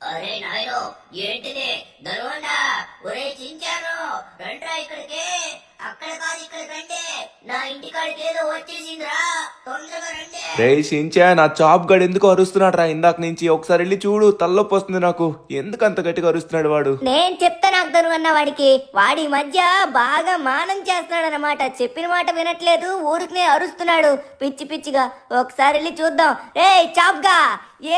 అరే నాయనో, ఏంటిది దరువన్నా? ఒరే చించాను, రండ్రా ఇక్కడికి. అక్కడ కాదు ఇక్కడ రండి, నా ఇంటికాడికి ఏదో వచ్చేసిందిరా, తొందరగా రండి. రే షించా, నా చాప్ గడు ఎందుకు అరుస్తున్నాడు రా ఇందాక నుంచి? ఒకసారి వెళ్ళి చూడు, తలనొప్పి వస్తుంది నాకు. ఎందుకు అంత గట్టిగా అరుస్తున్నాడు వాడు? నేను చెప్తా నాకు దరువన్న వాడికి. వాడి మధ్య బాగా మానం చేస్తున్నాడు అనమాట. చెప్పిన మాట వినట్లేదు, ఊరికనే అరుస్తున్నాడు పిచ్చి పిచ్చిగా. ఒకసారి వెళ్ళి చూద్దాం. రే చాప్గా,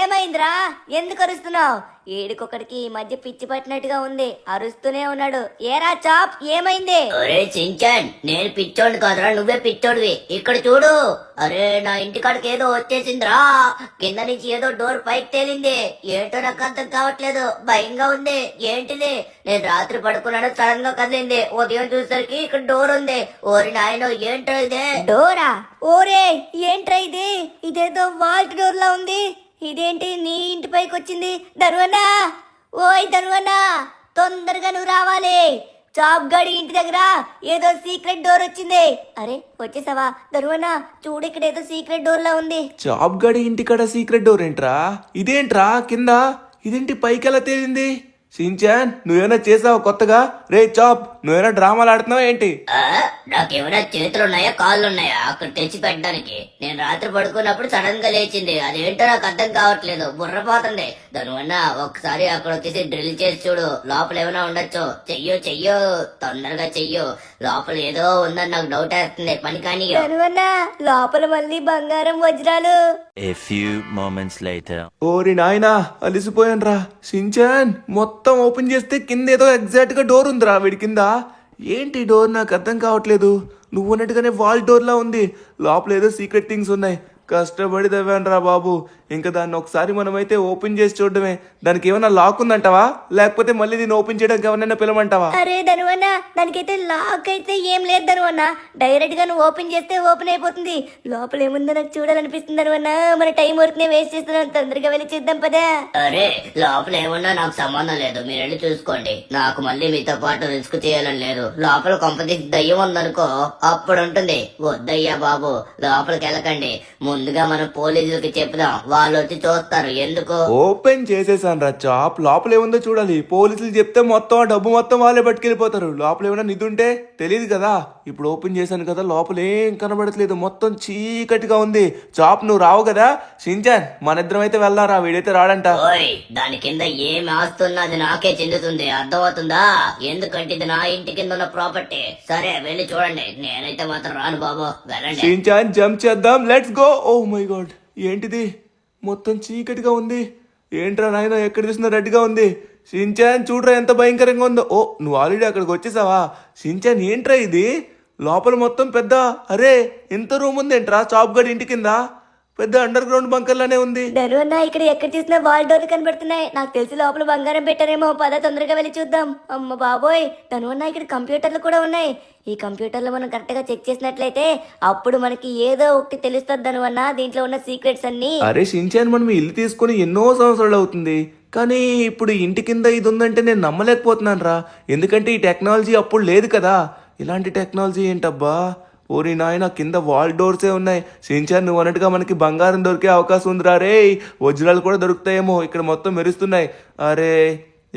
ఏమైందిరా? ఎందుకు అరుస్తున్నావు? ఏడుకొకడికి ఈ మధ్య పిచ్చి పట్టినట్టుగా ఉంది, అరుస్తూనే ఉన్నాడు. ఏరా చాప్, ఏమైంది? ఒరే చించాన్, నేను పిచ్చోడిని కాదురా, నువ్వే పిచ్చోడివి. ఇక్కడ చూడు. అరే నా ఇంటికాడికి ఏదో వచ్చేసిందిరా. కింద నుంచి ఏదో డోర్ పైకి తేలింది. ఏంటో నాకు అర్థం కావట్లేదు, భయంగా ఉంది. ఏంటిది? నేను రాత్రి పడుకున్నాను, సడన్ గా కదిలింది. ఉదయం చూసేసరికి ఇక్కడ డోర్ ఉంది. ఓరి నాయనో, ఏంటో ఇదే? డోరా? ఓరే ఏంట్రా ఇది? ఇదేదో వాల్ట్ డోర్ లా ఉంది. ఇదేంటి నీ ఇంటి పైకి వచ్చింది? దరువన్నా, ఓయ్ దరువన్నా, తొందరగా నువ్వు రావాలి. చాప్ గడి ఇంటి దగ్గర ఏదో సీక్రెట్ డోర్ వచ్చింది. అరే వచ్చేసావా? దరువన్నా చూడు, ఇక్కడ ఏదో సీక్రెట్ డోర్ లా ఉంది. చాప్ గడి ఇంటికాడ సీక్రెట్ డోర్ ఏంట్రా? ఇదేంట్రా కింద? ఇదేంటి పైకి ఎలా తేలింది? షించాన్, నువ్వేమైనా చేసావా కొత్తగా? రే చాప్, నువ్వేమైనా డ్రామాలు ఆడుతున్నావా ఏంటి? నాకేమైనా చేతులు ఉన్నాయా, కాళ్ళు ఉన్నాయా అక్కడ తెచ్చి పెట్టడానికి? నేను రాత్రి పడుకున్నప్పుడు సడన్ గా లేచింది. అదేంటో నాకు అర్థం కావట్లేదు, బుర్రపోతుంది. దానివల్ల ఒకసారి అక్కడ వచ్చేసి డ్రిల్ చేసి చూడు, లోపల ఏమైనా ఉండొచ్చు. చెయ్యో తొందరగా చెయ్యో. లోపల ఏదో ఉందని నాకు డౌట్ వేస్తుంది. పని కానీ దరువన్నా, లోపల మళ్ళీ బంగారం వజ్రాలు. A few moments later. ఓరి నాయనా, అలిసిపోయాను రా. షించాన్, మొత్తం ఓపెన్ చేస్తే కింద ఏదో ఎగ్జాక్ట్ గా డోర్ ఉందిరా వీడి కింద. ఏంటి డోర్? నాకు అర్థం కావట్లేదు. నువ్వు ఉన్నట్టుగానే వాల్ డోర్ లా ఉంది. లోపల ఏదో సీక్రెట్ థింగ్స్ ఉన్నాయి. కష్టపడి తవ్వాను రా బాబు. ఇంకా దాన్ని ఒకసారి మనమైతే ఓపెన్ చేసి చూడడమే. దానికి ఏమైనా లాక్ ఉందంటావా, లేకపోతే మళ్ళీ దీన్ని ఓపెన్ చేయడానికి ఎవరైనా పిలవమంటావా? అరే ధనువన్న, దానికైతే లాక్ అయితే ఏం లేదు ధనువన్న. డైరెక్ట్ గా నువ్వు ఓపెన్ చేస్తే ఓపెన్ అయిపోతుంది. లోపల ఏముందో నాకు చూడాలనిపిస్తుంది ధనువన్న. మన టైం వర్క్ వేస్ట్ చేస్తున్నాను, తొందరగా వెళ్ళి చేద్దాం పదా. అరే లోపల ఏమన్నా నాకు సంబంధం లేదు, మీరు వెళ్ళి చూసుకోండి. నాకు మళ్ళీ మీతో పాటు రిస్క్ చేయాలని లేదు. లోపల కొంపతీసి దయ్యం ఉందనుకో, అప్పుడు ఉంటుంది. వద్దయ్యా బాబు, లోపలికి వెళ్ళకండి. ముందుగా మనం పోలీసులకి చెప్దాం, వాళ్ళు వచ్చి చూస్తారు. ఎందుకు? ఓపెన్ చేసేసాను రా చాప్. లోపల ఏముందో చూడాలి. పోలీసులు చెప్తే మొత్తం ఆ డబ్బు మొత్తం వాళ్ళే పట్టుకెళ్ళిపోతారు. లోపల ఏమైనా నిధి ఉంటే తెలియదు కదా. ఇప్పుడు ఓపెన్ చేశాను కదా, లోపల ఏం కనబడట్లేదు, మొత్తం చీకటిగా ఉంది. చాప్, నువ్వు రావు కదా? షించాన్, మన ఇద్దరం అయితే వెళ్దారా, వీడైతే రాడంట. ఓయ్, దాని కింద ఏం ఆస్తున్నది నాకే చెందుతుంది, అర్థమవుతుందా? ఎందుకంటే ఇది నా ఇంటి కింద ఉన్న ప్రాపర్టీ. సరే వెళ్ళి చూడండి, నేనైతే మాత్రం రాను బాబు, వెళ్ళండి. షించాన్, జంప్ చేద్దాం, let's go. Oh my God, ఏంటిది? మొత్తం చీకటిగా ఉంది. ఏంట్రా నాయన, ఎక్కడ చూసినా రెడ్గా ఉంది. షించాన్ చూడరా ఎంత భయంకరంగా ఉందో. ఓ, నువ్వు ఆల్రెడీ అక్కడికి వచ్చేసావా? షించాన్, ఏంట్రా ఇది? లోపల మొత్తం పెద్ద, అరే ఎంత రూమ్ ఉంది ఏంట్రా చాప్ గడి ఇంటి కింద? పెద్ద అండర్ గ్రౌండ్ బంకర్ లానే ఉంది. ధనువన్న, ఇక్కడ ఎక్కడ చూసినా వాల్ డోర్లు కనబడుతున్నాయి. నాకు తెలిసి లోపల బంగారం పెట్టారేమో. పద తొందరగా వెళ్ళి చూద్దాం. అమ్మ బాబోయ్ ధనువన్న, ఇక్కడ కంప్యూటర్లు కూడా ఉన్నాయి. ఈ కంప్యూటర్లో మనం కరెక్ట్ గా చెక్ చేసినట్లయితే అప్పుడు మనకి ఏదో ఒకటి తెలుస్తుంది ధనువన్న, దీంట్లో ఉన్న సీక్రెట్స్ అన్ని. అరే షించాన్, మనం ఇల్లు తీసుకుని ఎన్నో సంవత్సరాలు అవుతుంది, కానీ ఇప్పుడు ఇంటి కింద ఇది ఉందంటే నేను నమ్మలేకపోతున్నాను రా. ఎందుకంటే ఈ టెక్నాలజీ అప్పుడు లేదు కదా. ఇలాంటి టెక్నాలజీ ఏంటబ్బా? ఓరి నాయన, కింద వాల్ డోర్సే ఉన్నాయి. షించాన్, నువ్వు అన్నట్టుగా మనకి బంగారం దొరికే అవకాశం ఉందిరా రే. వజ్రాలు కూడా దొరుకుతాయేమో. ఇక్కడ మొత్తం మెరుస్తున్నాయి. అరే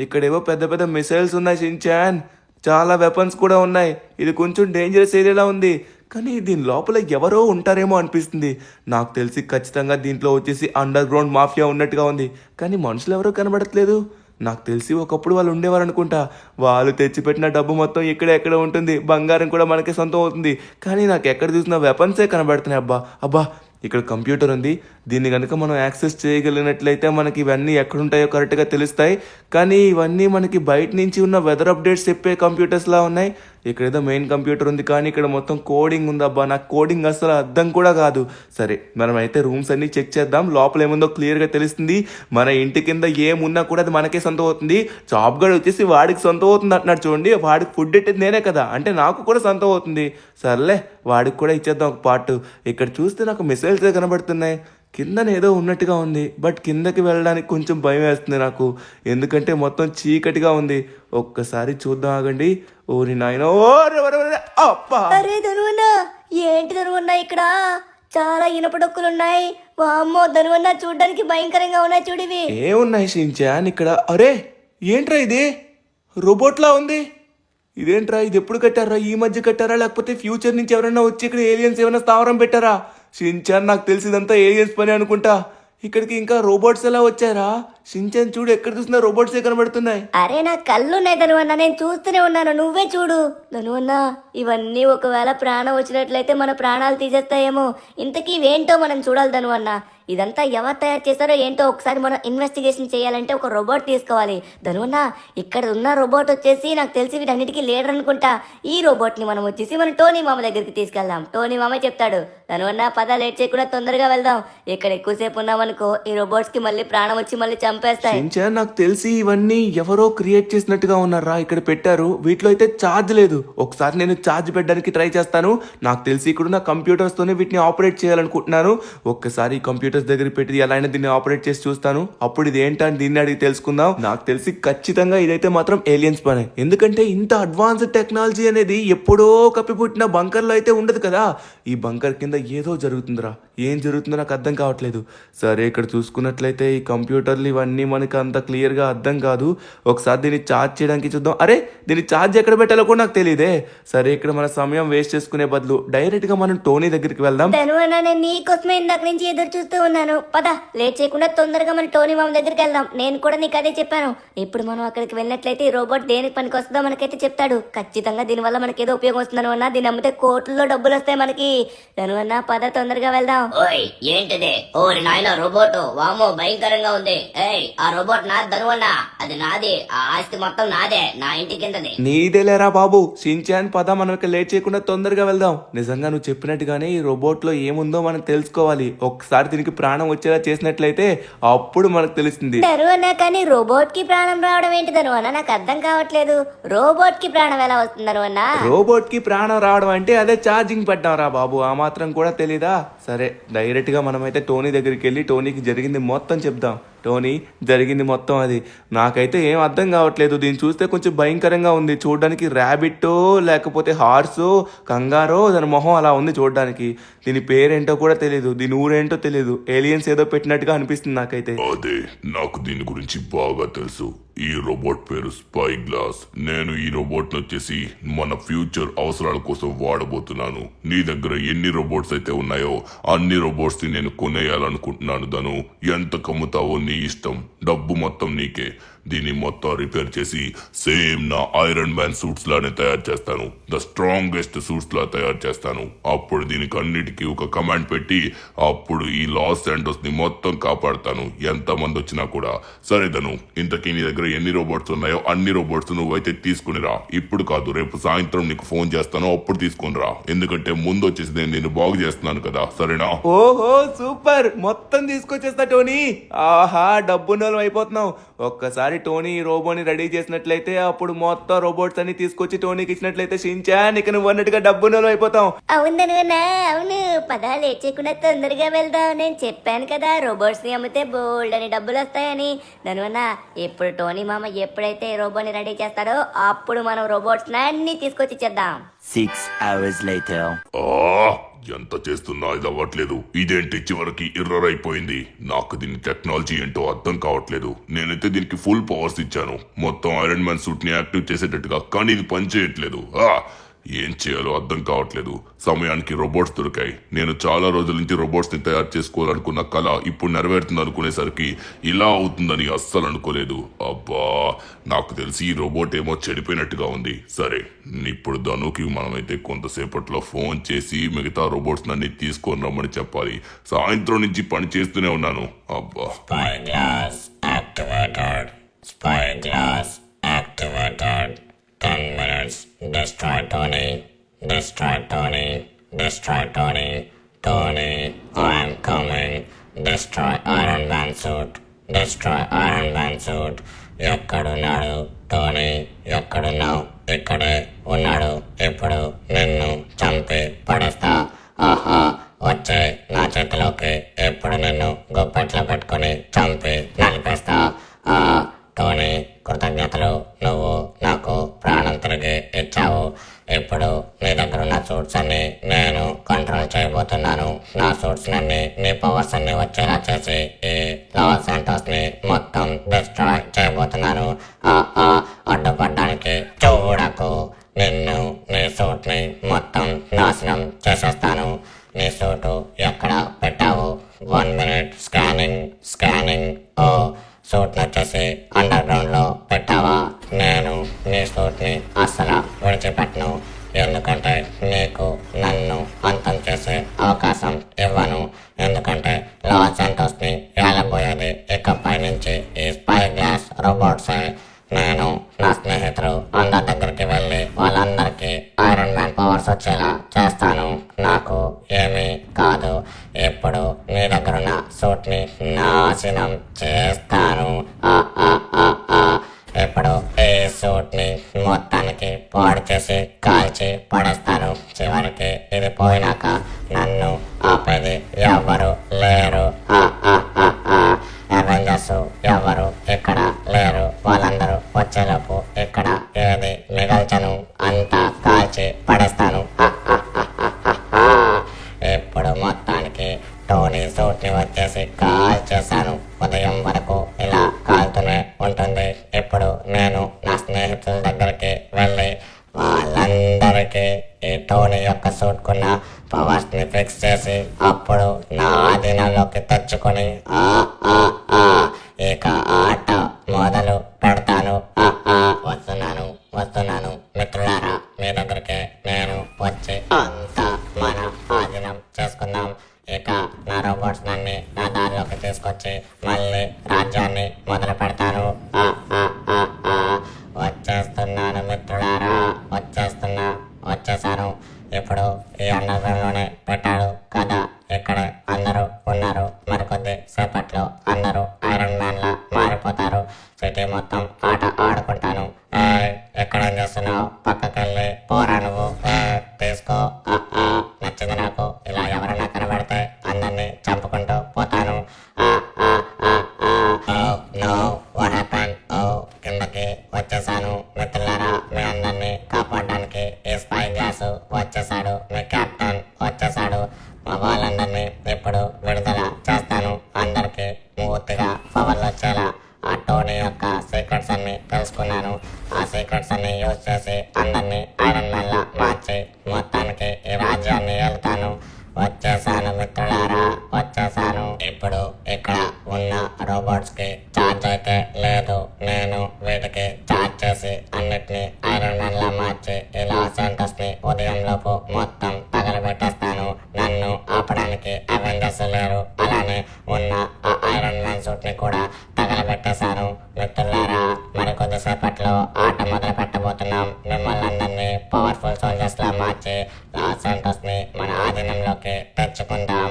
ఇక్కడేవో పెద్ద పెద్ద మిసైల్స్ ఉన్నాయి షించాన్, చాలా వెపన్స్ కూడా ఉన్నాయి. ఇది కొంచెం డేంజరస్ ఏరియాలా ఉంది, కానీ దీని లోపల ఎవరో ఉంటారేమో అనిపిస్తుంది. నాకు తెలిసి ఖచ్చితంగా దీంట్లో వచ్చేసి అండర్ గ్రౌండ్ మాఫియా ఉన్నట్టుగా ఉంది, కానీ మనుషులు ఎవరో కనబడట్లేదు. నాకు తెలిసి ఒకప్పుడు వాళ్ళు ఉండేవారు అనుకుంటా. వాళ్ళు తెచ్చిపెట్టిన డబ్బు మొత్తం ఇక్కడ ఎక్కడ ఉంటుంది, బంగారం కూడా మనకే సొంతం అవుతుంది. కానీ నాకు ఎక్కడ చూసినా వెపన్సే కనబడుతున్నాయి. అబ్బా, ఇక్కడ కంప్యూటర్ ఉంది. దీన్ని కనుక మనం యాక్సెస్ చేయగలిగినట్లయితే మనకి ఇవన్నీ ఎక్కడుంటాయో కరెక్ట్గా తెలుస్తాయి. కానీ ఇవన్నీ మనకి బయట నుంచి ఉన్న వెదర్ అప్డేట్స్ చెప్పే కంప్యూటర్స్లా ఉన్నాయి. ఇక్కడ ఏదో మెయిన్ కంప్యూటర్ ఉంది, కానీ ఇక్కడ మొత్తం కోడింగ్ ఉంది. అబ్బా, నాకు కోడింగ్ అసలు అర్థం కూడా కాదు. సరే, మనం అయితే రూమ్స్ అన్ని చెక్ చేద్దాం. లోపల ఏముందో క్లియర్గా తెలుస్తుంది. మన ఇంటి కింద ఏమున్నా కూడా అది మనకే సొంతం అవుతుంది. జాబ్ గడు వచ్చేసి వాడికి సొంతం అవుతుంది అంటున్నాడు చూడండి. వాడికి ఫుడ్ పెట్టేది నేనే కదా, అంటే నాకు కూడా సొంతం అవుతుంది. సర్లే, వాడికి కూడా ఇచ్చేద్దాం ఒక పార్ట్. ఇక్కడ చూస్తే నాకు మిసైల్సే కనబడుతున్నాయి. కిందన ఏదో ఉన్నట్టుగా ఉంది, బట్ కిందకి వెళ్ళడానికి కొంచెం భయం వేస్తుంది నాకు, ఎందుకంటే మొత్తం చీకటిగా ఉంది. ఒక్కసారి చూద్దాం, ఆగండి. ఓరి నాయనో, అప్పా! అరే ధనువన్న, ఏంటి ధనువన్న, ఇక్కడ చాలా ఇనప డొక్కులున్నాయి. వామ్మో ధనువన్న చూడ్డానికి భయంకరంగా ఉన్నాయి చూడివి. ఏమున్నాయి షించాన్ ఇక్కడ? అరే ఏంట్రా ఇది? రోబోట్లా ఉంది. ఇదేంట్రా? ఇది ఎప్పుడు కట్టారా? ఈ మధ్య కట్టారా లేకపోతే ఫ్యూచర్ నుంచి ఎవరైనా వచ్చి ఇక్కడ ఏలియన్స్ ఏమైనా స్థావరం పెట్టారా? షించాన్ నాకు తెలిసిదంతా ఏలియన్స్ పని అనుకుంటా. ఇక్కడికి ఇంకా రోబోట్స్ ఎలా వచ్చారా? షించాన్ చూడు, ఎక్కడ చూసినా రోబోట్సే కనబడుతున్నాయి. అరే నా కళ్ళున్నాయి ధనువన్న, నేను చూస్తూనే ఉన్నాను, నువ్వే చూడు. ధనువన్న ఇవన్నీ ఒకవేళ ప్రాణం వచ్చినట్లయితే మన ప్రాణాలు తీసేస్తాయేమో. ఇంతకీ ఇవేంటో మనం చూడాలి ధనువన్న. ఇదంతా ఎవరు తయారు చేశారో ఏంటో ఒకసారి మనం ఇన్వెస్టిగేషన్ చేయాలంటే ఒక రోబోట్ తీసుకోవాలి. ధనువన్న ఇక్కడ ఉన్న రోబోట్ వచ్చేసి నాకు తెలిసి వీటన్నిటికీ లీడర్ అనుకుంటా. ఈ రోబోట్ ని మనం వచ్చేసి మన టోనీ మామ దగ్గరికి తీసుకెళ్దాం. టోనీ మామ చెప్తాడు. ధనువన్న పద, లేట్ చేయకుండా తొందరగా వెళ్దాం. ఇక్కడ ఎక్కువసేపు ఉన్నామనుకో ఈ రోబోట్స్ కి మళ్ళీ ప్రాణం వచ్చి మళ్ళీ చంపేస్తాయి. షించాన్ నాకు తెలిసి ఇవన్నీ ఎవరో క్రియేట్ చేసినట్టుగా ఉన్నారా? ఇక్కడ పెట్టారు. వీటిలో అయితే ఛార్జ్ లేదు. ఒకసారి నేను ఛార్జ్ పెట్టడానికి ట్రై చేస్తాను. నాకు తెలిసి ఇక్కడ ఉన్న కంప్యూటర్స్ తోనే వీటిని ఆపరేట్ చేయాలనుకుంటున్నాను. ఒక్కసారి కంప్యూటర్స్ దగ్గర పెట్టి ఎలా అయినా దీన్ని ఆపరేట్ చేసి చూస్తాను. అప్పుడు ఇది ఏంటని దీన్ని అడిగి తెలుసుకుందాం. నాకు తెలిసి ఖచ్చితంగా ఇదైతే మాత్రం ఏలియన్స్ పనే. ఎందుకంటే ఇంత అడ్వాన్స్డ్ టెక్నాలజీ అనేది ఎప్పుడో కప్పిపుట్టిన బంకర్ లో అయితే ఉండదు కదా. ఈ బంకర్ కింద ఏదో జరుగుతుందిరా. ఏం జరుగుతుందో నాకు అర్థం కావట్లేదు. సరే ఇక్కడ చూసుకున్నట్లయితే ఈ కంప్యూటర్లు ఇవన్నీ మనకి అంత క్లియర్ గా అర్థం కాదు. ఒకసారి దీన్ని ఛార్జ్ చేయడానికి చూద్దాం. అరే దీన్ని ఛార్జ్ ఎక్కడ పెట్టాలో కూడా నాకు తెలియదే. సరే ఇక్కడ మన సమయం వేస్ట్ చేసుకునే బదులు డైరెక్ట్ గా మనం టోనీ దగ్గరికి వెళ్దాం. ధనువన్న నేను నీకోసమే ఇందాక నుంచి ఎదురు చూస్తూ ఉన్నాను. పద, లేట్ చేయకుండా తొందరగా మన టోనీ మామ దగ్గరికి వెళ్దాం. నేను కూడా నీకు అదే చెప్పాను. ఇప్పుడు మనం అక్కడికి వెళ్ళినట్లయితే ఈ రోబోట్ దేనికి పనికి వస్తుందో మనకైతే చెప్తాడు. ఖచ్చితంగా దీనివల్ల మనకి ఏదో ఉపయోగం వస్తుంది అన్న. దీన్ని అమ్మితే కోట్లలో డబ్బులు వస్తాయి మనకి. ధనువన్న పద, తొందరగా వెళ్దాం. ఓయ్ ఏంటిది? ఓరి నాయన రోబోట్, వామో భయంకరంగా ఉంది. ఏయ్ ఆ రోబోట్ నాది ధనువన్న, అది నాది. ఆ ఆస్తి మొత్తం నాదే, నా ఇంటి కిందది. నీదేలేరా బాబు. షించాన్ పద, మనం ఇక్కడ లేట్ చేయకుండా తొందరగా వెళ్దాం. నిజంగా నువ్వు చెప్పినట్టుగానే ఈ రోబోట్ లో ఏముందో మనం తెలుసుకోవాలి. ఒకసారి దీనికి ప్రాణం వచ్చేలా చేసినట్లయితే అప్పుడు మనకు తెలుస్తుంది. ధనువన్న కానీ రోబోట్ కి ప్రాణం రావడం ఏంటి ధనువన్న? నాకు అర్థం కావట్లేదు. రోబోట్ కి ప్రాణం ఎలా వస్తుంది ధనువన్న? రోబోట్ కి ప్రాణం రావడం అంటే అదే ఛార్జింగ్ పెట్టాం రా బాబు. ఆ మాత్రం కూడా తెలీదా? సరే డైరెక్ట్ గా మనమైతే టోనీ దగ్గరికి వెళ్ళి టోనీకి జరిగింది మొత్తం చెప్దాం. టోనీ జరిగింది మొత్తం అది. నాకైతే ఏం అర్థం కావట్లేదు. దీన్ని చూస్తే కొంచెం భయంకరంగా ఉంది చూడడానికి. ర్యాబిట్టో లేకపోతే హార్సో కంగారో దాని మొహం అలా ఉంది చూడడానికి. దీని పేరేంటో కూడా తెలియదు, దీని ఊరేంటో తెలియదు. ఏలియన్స్ ఏదో పెట్టినట్టుగా అనిపిస్తుంది నాకైతే. అదే, నాకు దీని గురించి బాగా తెలుసు. ఈ రోబోట్ పేరు స్పై గ్లాస్. నేను ఈ రోబోట్ వచ్చేసి మన ఫ్యూచర్ అవసరాల కోసం వాడబోతున్నాను. నీ దగ్గర ఎన్ని రోబోట్స్ అయితే ఉన్నాయో అన్ని రోబోట్స్ ని నేను కొనేయాలనుకుంటున్నాను. ధను, ఎంత కమ్ముతావో నీ ఇష్టం. డబ్బు మొత్తం నీకే. దీన్ని మొత్తం రిపేర్ చేసి సేమ్ నా ఐరన్ మ్యాన్ సూట్స్ లానే తయారు చేస్తాను. ద స్ట్రాంగెస్ట్ సూట్స్ లా తయారు చేస్తాను. అప్పుడు దీనికి అన్నిటికీ ఒక కమాండ్ పెట్టి అప్పుడు ఈ లాస్ శాంటోస్ ని మొత్తం కాపాడుతాను, ఎంత మంది వచ్చినా కూడా. సరే ధను, ఇంతకీ నీ దగ్గర ఎన్ని రోబోట్స్ ఉన్నాయో అన్ని రోబోట్స్ నువ్వైతే తీసుకునిరా. ఇప్పుడు కాదు, రేపు సాయంత్రం నీకు ఫోన్ చేస్తాను, అప్పుడు తీసుకునిరా. ఎందుకంటే ముందు వచ్చేసి నేను నిన్ను బాగు చేస్తున్నాను కదా, సరేనా? ఓహో సూపర్, మొత్తం తీసుకొచ్చేస్తా టోనీ. ఆహా డబ్బున్నోళ్ళం అయిపోతున్నావు. ఒక్కసారి టోనీ ఈ రోబోని రెడీ చేసినట్లయితే అప్పుడు మొత్తం రోబోట్స్ అన్ని తీసుకొచ్చి టోనీకి ఇచ్చినట్లయితే షించాన్ ఇక నువ్వు అన్నట్టుగా డబ్బున్నోళ్ళం అయిపోతాం. అవును ధనువన్న, అవును. పద, లేట్ చేయకుండా తొందరగా వెళ్దాం. నేను చెప్పాను కదా రోబోట్స్ ని అమ్మితే బోల్డ్ అని డబ్బులు వస్తాయని. ధనువన్న ఇప్పుడు టోనీ మామ ఎప్పుడైతే ఈ రోబోని రెడీ చేస్తాడో అప్పుడు మనం రోబోట్స్ అన్ని తీసుకొచ్చి ఇచ్చేద్దాం. 6 hours later. ఎంత చేస్తున్నా ఇది అవ్వట్లేదు. ఇదేంటి చివరికి ఎర్రర్ అయిపోయింది. నాకు దీని టెక్నాలజీ ఏంటో అర్థం కావట్లేదు. నేనైతే దీనికి ఫుల్ పవర్స్ ఇచ్చాను, మొత్తం ఐరన్ మ్యాన్ సూట్ ని యాక్టివ్ చేసేటట్టుగా, కానీ ఇది పని చేయట్లేదు. ఏం చేయాలో అర్థం కావట్లేదు. సమయానికి రోబోట్స్ దొరికాయి. నేను చాలా రోజుల నుంచి రోబోట్స్ ని తయారు చేసుకోవాలనుకున్న కళ ఇప్పుడు నెరవేరుతుంది అనుకునేసరికి ఇలా అవుతుందని అస్సలు అనుకోలేదు. అబ్బా, నాకు తెలిసి ఈ రోబోట్ ఏమో చెడిపోయినట్టుగా ఉంది. సరే, ఇప్పుడు ధనుకి మనమైతే కొంతసేపట్లో ఫోన్ చేసి మిగతా రోబోట్స్ అన్ని తీసుకొని రమ్మని చెప్పాలి. సాయంత్రం నుంచి పని చేస్తూనే ఉన్నాను. అబ్బా. Spyglass activated. Spyglass activated. 10 minutes. Destroy Tony. Destroy Tony. Destroy Tony. Tony, I am coming. Destroy Iron Man suit. Destroy Iron Man suit. ఎక్కడున్నాడు టోనీ? ఎక్కడున్నావు? ఇక్కడే ఉన్నాడు. ఇప్పుడు నిన్ను చంపి పడేస్తా. ఆహా, వచ్చే నా చేతిలోకి. ఎప్పుడు నిన్ను గుప్పెట్లో పెట్టుకుని చంపి నలిపేస్తా. టోనీ, కృతజ్ఞతలు. నువ్వు నాకు ప్రాణం తిరిగి ఇచ్చావు. ఇప్పుడు నీ దగ్గర ఉన్న సూట్స్ అన్ని నేను కంట్రోల్ చేయబోతున్నాను. చేయబోతున్నాను. నా సూట్స్ నుండి నీ పవర్స్ అన్ని వచ్చేలా చేసి ఈ లాస్ శాంటోస్ ని మొత్తం డిస్ట్రాయ్ చేయబోతున్నాను. అడ్డుపడ్డానికి చూడకు. నిన్ను నీ సూట్ ని మొత్తం నాశనం చేసేస్తాను. నీ సూటు ఎక్కడ పెట్టావు? 1 minute స్కానింగ్. ఓ సూట్ వచ్చేసి అండర్ గ్రౌండ్ లో పెట్టావా? నేను నీ సూట్ ని అస్సలు విడిచిపెట్టను. ఎందుకంటే నీకు నన్ను అంతం చేసే అవకాశం ఇవ్వను. ఎందుకంటే లాస్ శాంటోస్ ని ఏలబోయేది ఇకపై నుంచి ఈ స్పై గ్లాస్ రోబోట్సే. నేను నా స్నేహితులు అందరి దగ్గరికి వెళ్ళి వాళ్ళందరికీ ఐరన్ మ్యాన్ పవర్స్ వచ్చేలా చేస్తాను. నాకు ఏమీ కాదు. ఇప్పుడు నీ దగ్గరున్న సూట్ ని నాశనం చేస్తాను. ఇప్పుడు ఈ సూట్ ని మొత్తానికి పాడు చేసి కాల్చి పడేస్తాను. చివరికి ఇది పోయినాక నన్ను ఆపేది ఎవ్వరు లేరు. అవెంజర్స్ ఎవరు ఇక్కడ లేరు. వాళ్ళందరూ వచ్చేలోపు ఇక్కడ ఏది మిగల్చను, అంతా కాల్చి పడేస్తాను. ఇప్పుడు మొత్తానికి టోనీ సూట్ ని వచ్చేసి కాల్ చేశాను. ఉదయం వరకు ఇలా కాలుతూనే ఉంటుంది. ఇప్పుడు నేను నా స్నేహితుల దగ్గరికి వెళ్ళి వాళ్ళందరికీ ఈ టోనీ యొక్క సూట్ కున్న పవర్స్ ని ఫిక్స్ చేసి అప్పుడు నా ఆధీనంలోకి తెచ్చుకొని ఇక ఆట మొదలు పెడతాను. వస్తున్నాను మిత్రులారా, మీ దగ్గరికి నేను వచ్చి అంతా మన ఆధీనం చేసుకుందాం. ఇక నా రోబోట్స్ నన్ను నా దారిలోకి తీసుకొచ్చి మళ్ళీ రాజ్యాన్ని మొదలు పెడతాను. వచ్చేస్తున్నాను మిత్రులారా, వచ్చేసాను. ఇప్పుడు ఈ అండర్గ్రౌండ్లోనే పెట్టాడు కదా, ఇక్కడ అందరూ ఉన్నారు. మరికొద్ది సేపట్లో అందరూ ఐరన్ మ్యాన్ లా మారిపోతారు. సిటీ మొత్తం ఆట ఆడుకుంటాను. ఎక్కడేం చేస్తున్నావు? పక్కకెళ్ళి పోరా నువ్వు. తీసుకో. నచ్చింది నాకు. ఇలా ఎవరైనా కనబడితే అందరినీ చంపుకుంటూ పోతాను. కిందకి వచ్చేసాను మిత్రులారా. మీ అందరినీ కాపాడడానికి ఈ స్పై గ్లాస్ వచ్చేసాడు. మీ కెప్టెన్ వచ్చేసాడు. మా వాళ్ళందరినీ ఇప్పుడు విడుదల చేస్తాను. అందరికి పూర్తిగా పవర్లు వచ్చేలా ఆ టోనీ యొక్క సీక్రెట్స్ అన్ని తెలుసుకున్నాను. ఆ సీక్రెట్స్ అన్ని యూజ్ చేసి అందరినీ ఐరన్ మ్యాన్ లా మార్చి మొత్తానికి ఈ రాజ్యాన్ని వెళ్తాను. వచ్చేసాను మిత్రులారా, వచ్చేసాను. ఇప్పుడు ఇక్కడ ఉన్న రోబోట్స్ కి ఛార్జ్ అయితే లేదు. నేను వీటికి ఛార్జ్ చేసి అన్నిటినీ ఐరన్ మ్యాన్ లా మార్చి ఈ లాస్ శాంటోస్ ని ఉదయం లోపు మొత్తం తగలబెట్టేస్తాను. నన్ను ఆపడానికి అవెంజర్స్ లేరు. అలానే ఉన్న ఆ ఐరన్ మ్యాన్ సూట్ ని కూడా తగలబెట్టేశాను. మిత్రులారా, మరి కొద్దిసేపట్లో ఆట మొదలు పెట్టబోతున్నాం. మిమ్మల్ని అందరినీ పవర్ఫుల్ సోల్జర్స్ లా మార్చి లాస్ శాంటోస్ ని మన ఆధీనంలోకి తెచ్చుకుందాం.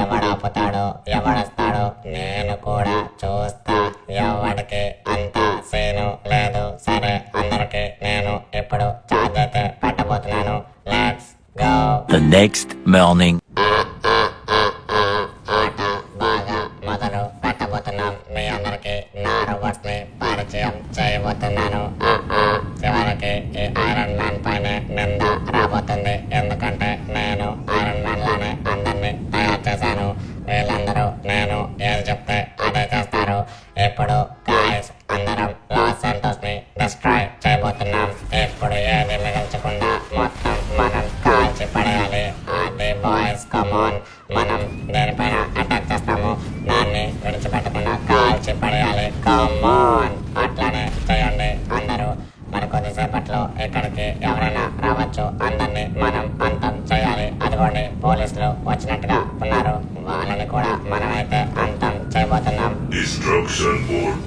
ఎవడాపుతాడో ఎవడొస్తాడో నేను కూడా చూస్తా. ఎవడికి అంత సీను లేదు. సరే, అందరికి నేను ఇప్పుడు ఛార్జ్ అయితే పెట్టబోతున్నాను. Let's go. The next morning. ఆట బాగా మొదలు పెట్టబోతున్నాం. మీ అందరికి నా రోబోట్స్ ని పరిచయం చేయబోతున్నాను. చివరికి ఈ ఐరన్ మ్యాన్ పైన నింద రాబోతుంది. ఎందుకంటే నేను ఐరన్ మ్యాన్ లానే అందరినీ తయారు చేశాను. వీళ్ళందరూ నేను ఏది చెప్తే అదే చేస్తారు. ఇప్పుడు గాయస్ అందరం లాస్ శాంటోస్ ని డిస్ట్రాయ్ చేయబోతున్నాం. ఇప్పుడు ఏది మిగల్చకుండా మొత్తం మనం కాల్చి పడేయాలి. అది బాయ్స్, కమాన్. మనం దేనిపైన అటాక్ చేస్తాము దాన్ని విడిచిపెట్టకుండా కాల్చి పడేయాలి. కమాన్, అట్లానే చేయండి అందరూ. మరి కొద్దిసేపట్లో ఇక్కడికి ఎవరైనా రావచ్చు. అందరినీ మనం అంతం చేయాలి. అదిగోండి, పోలీసులు వచ్చినట్టుగా ఉన్నారు. వాళ్ళని కూడా మనమైతే అంతం చేయబోతున్నాం. Destruction mode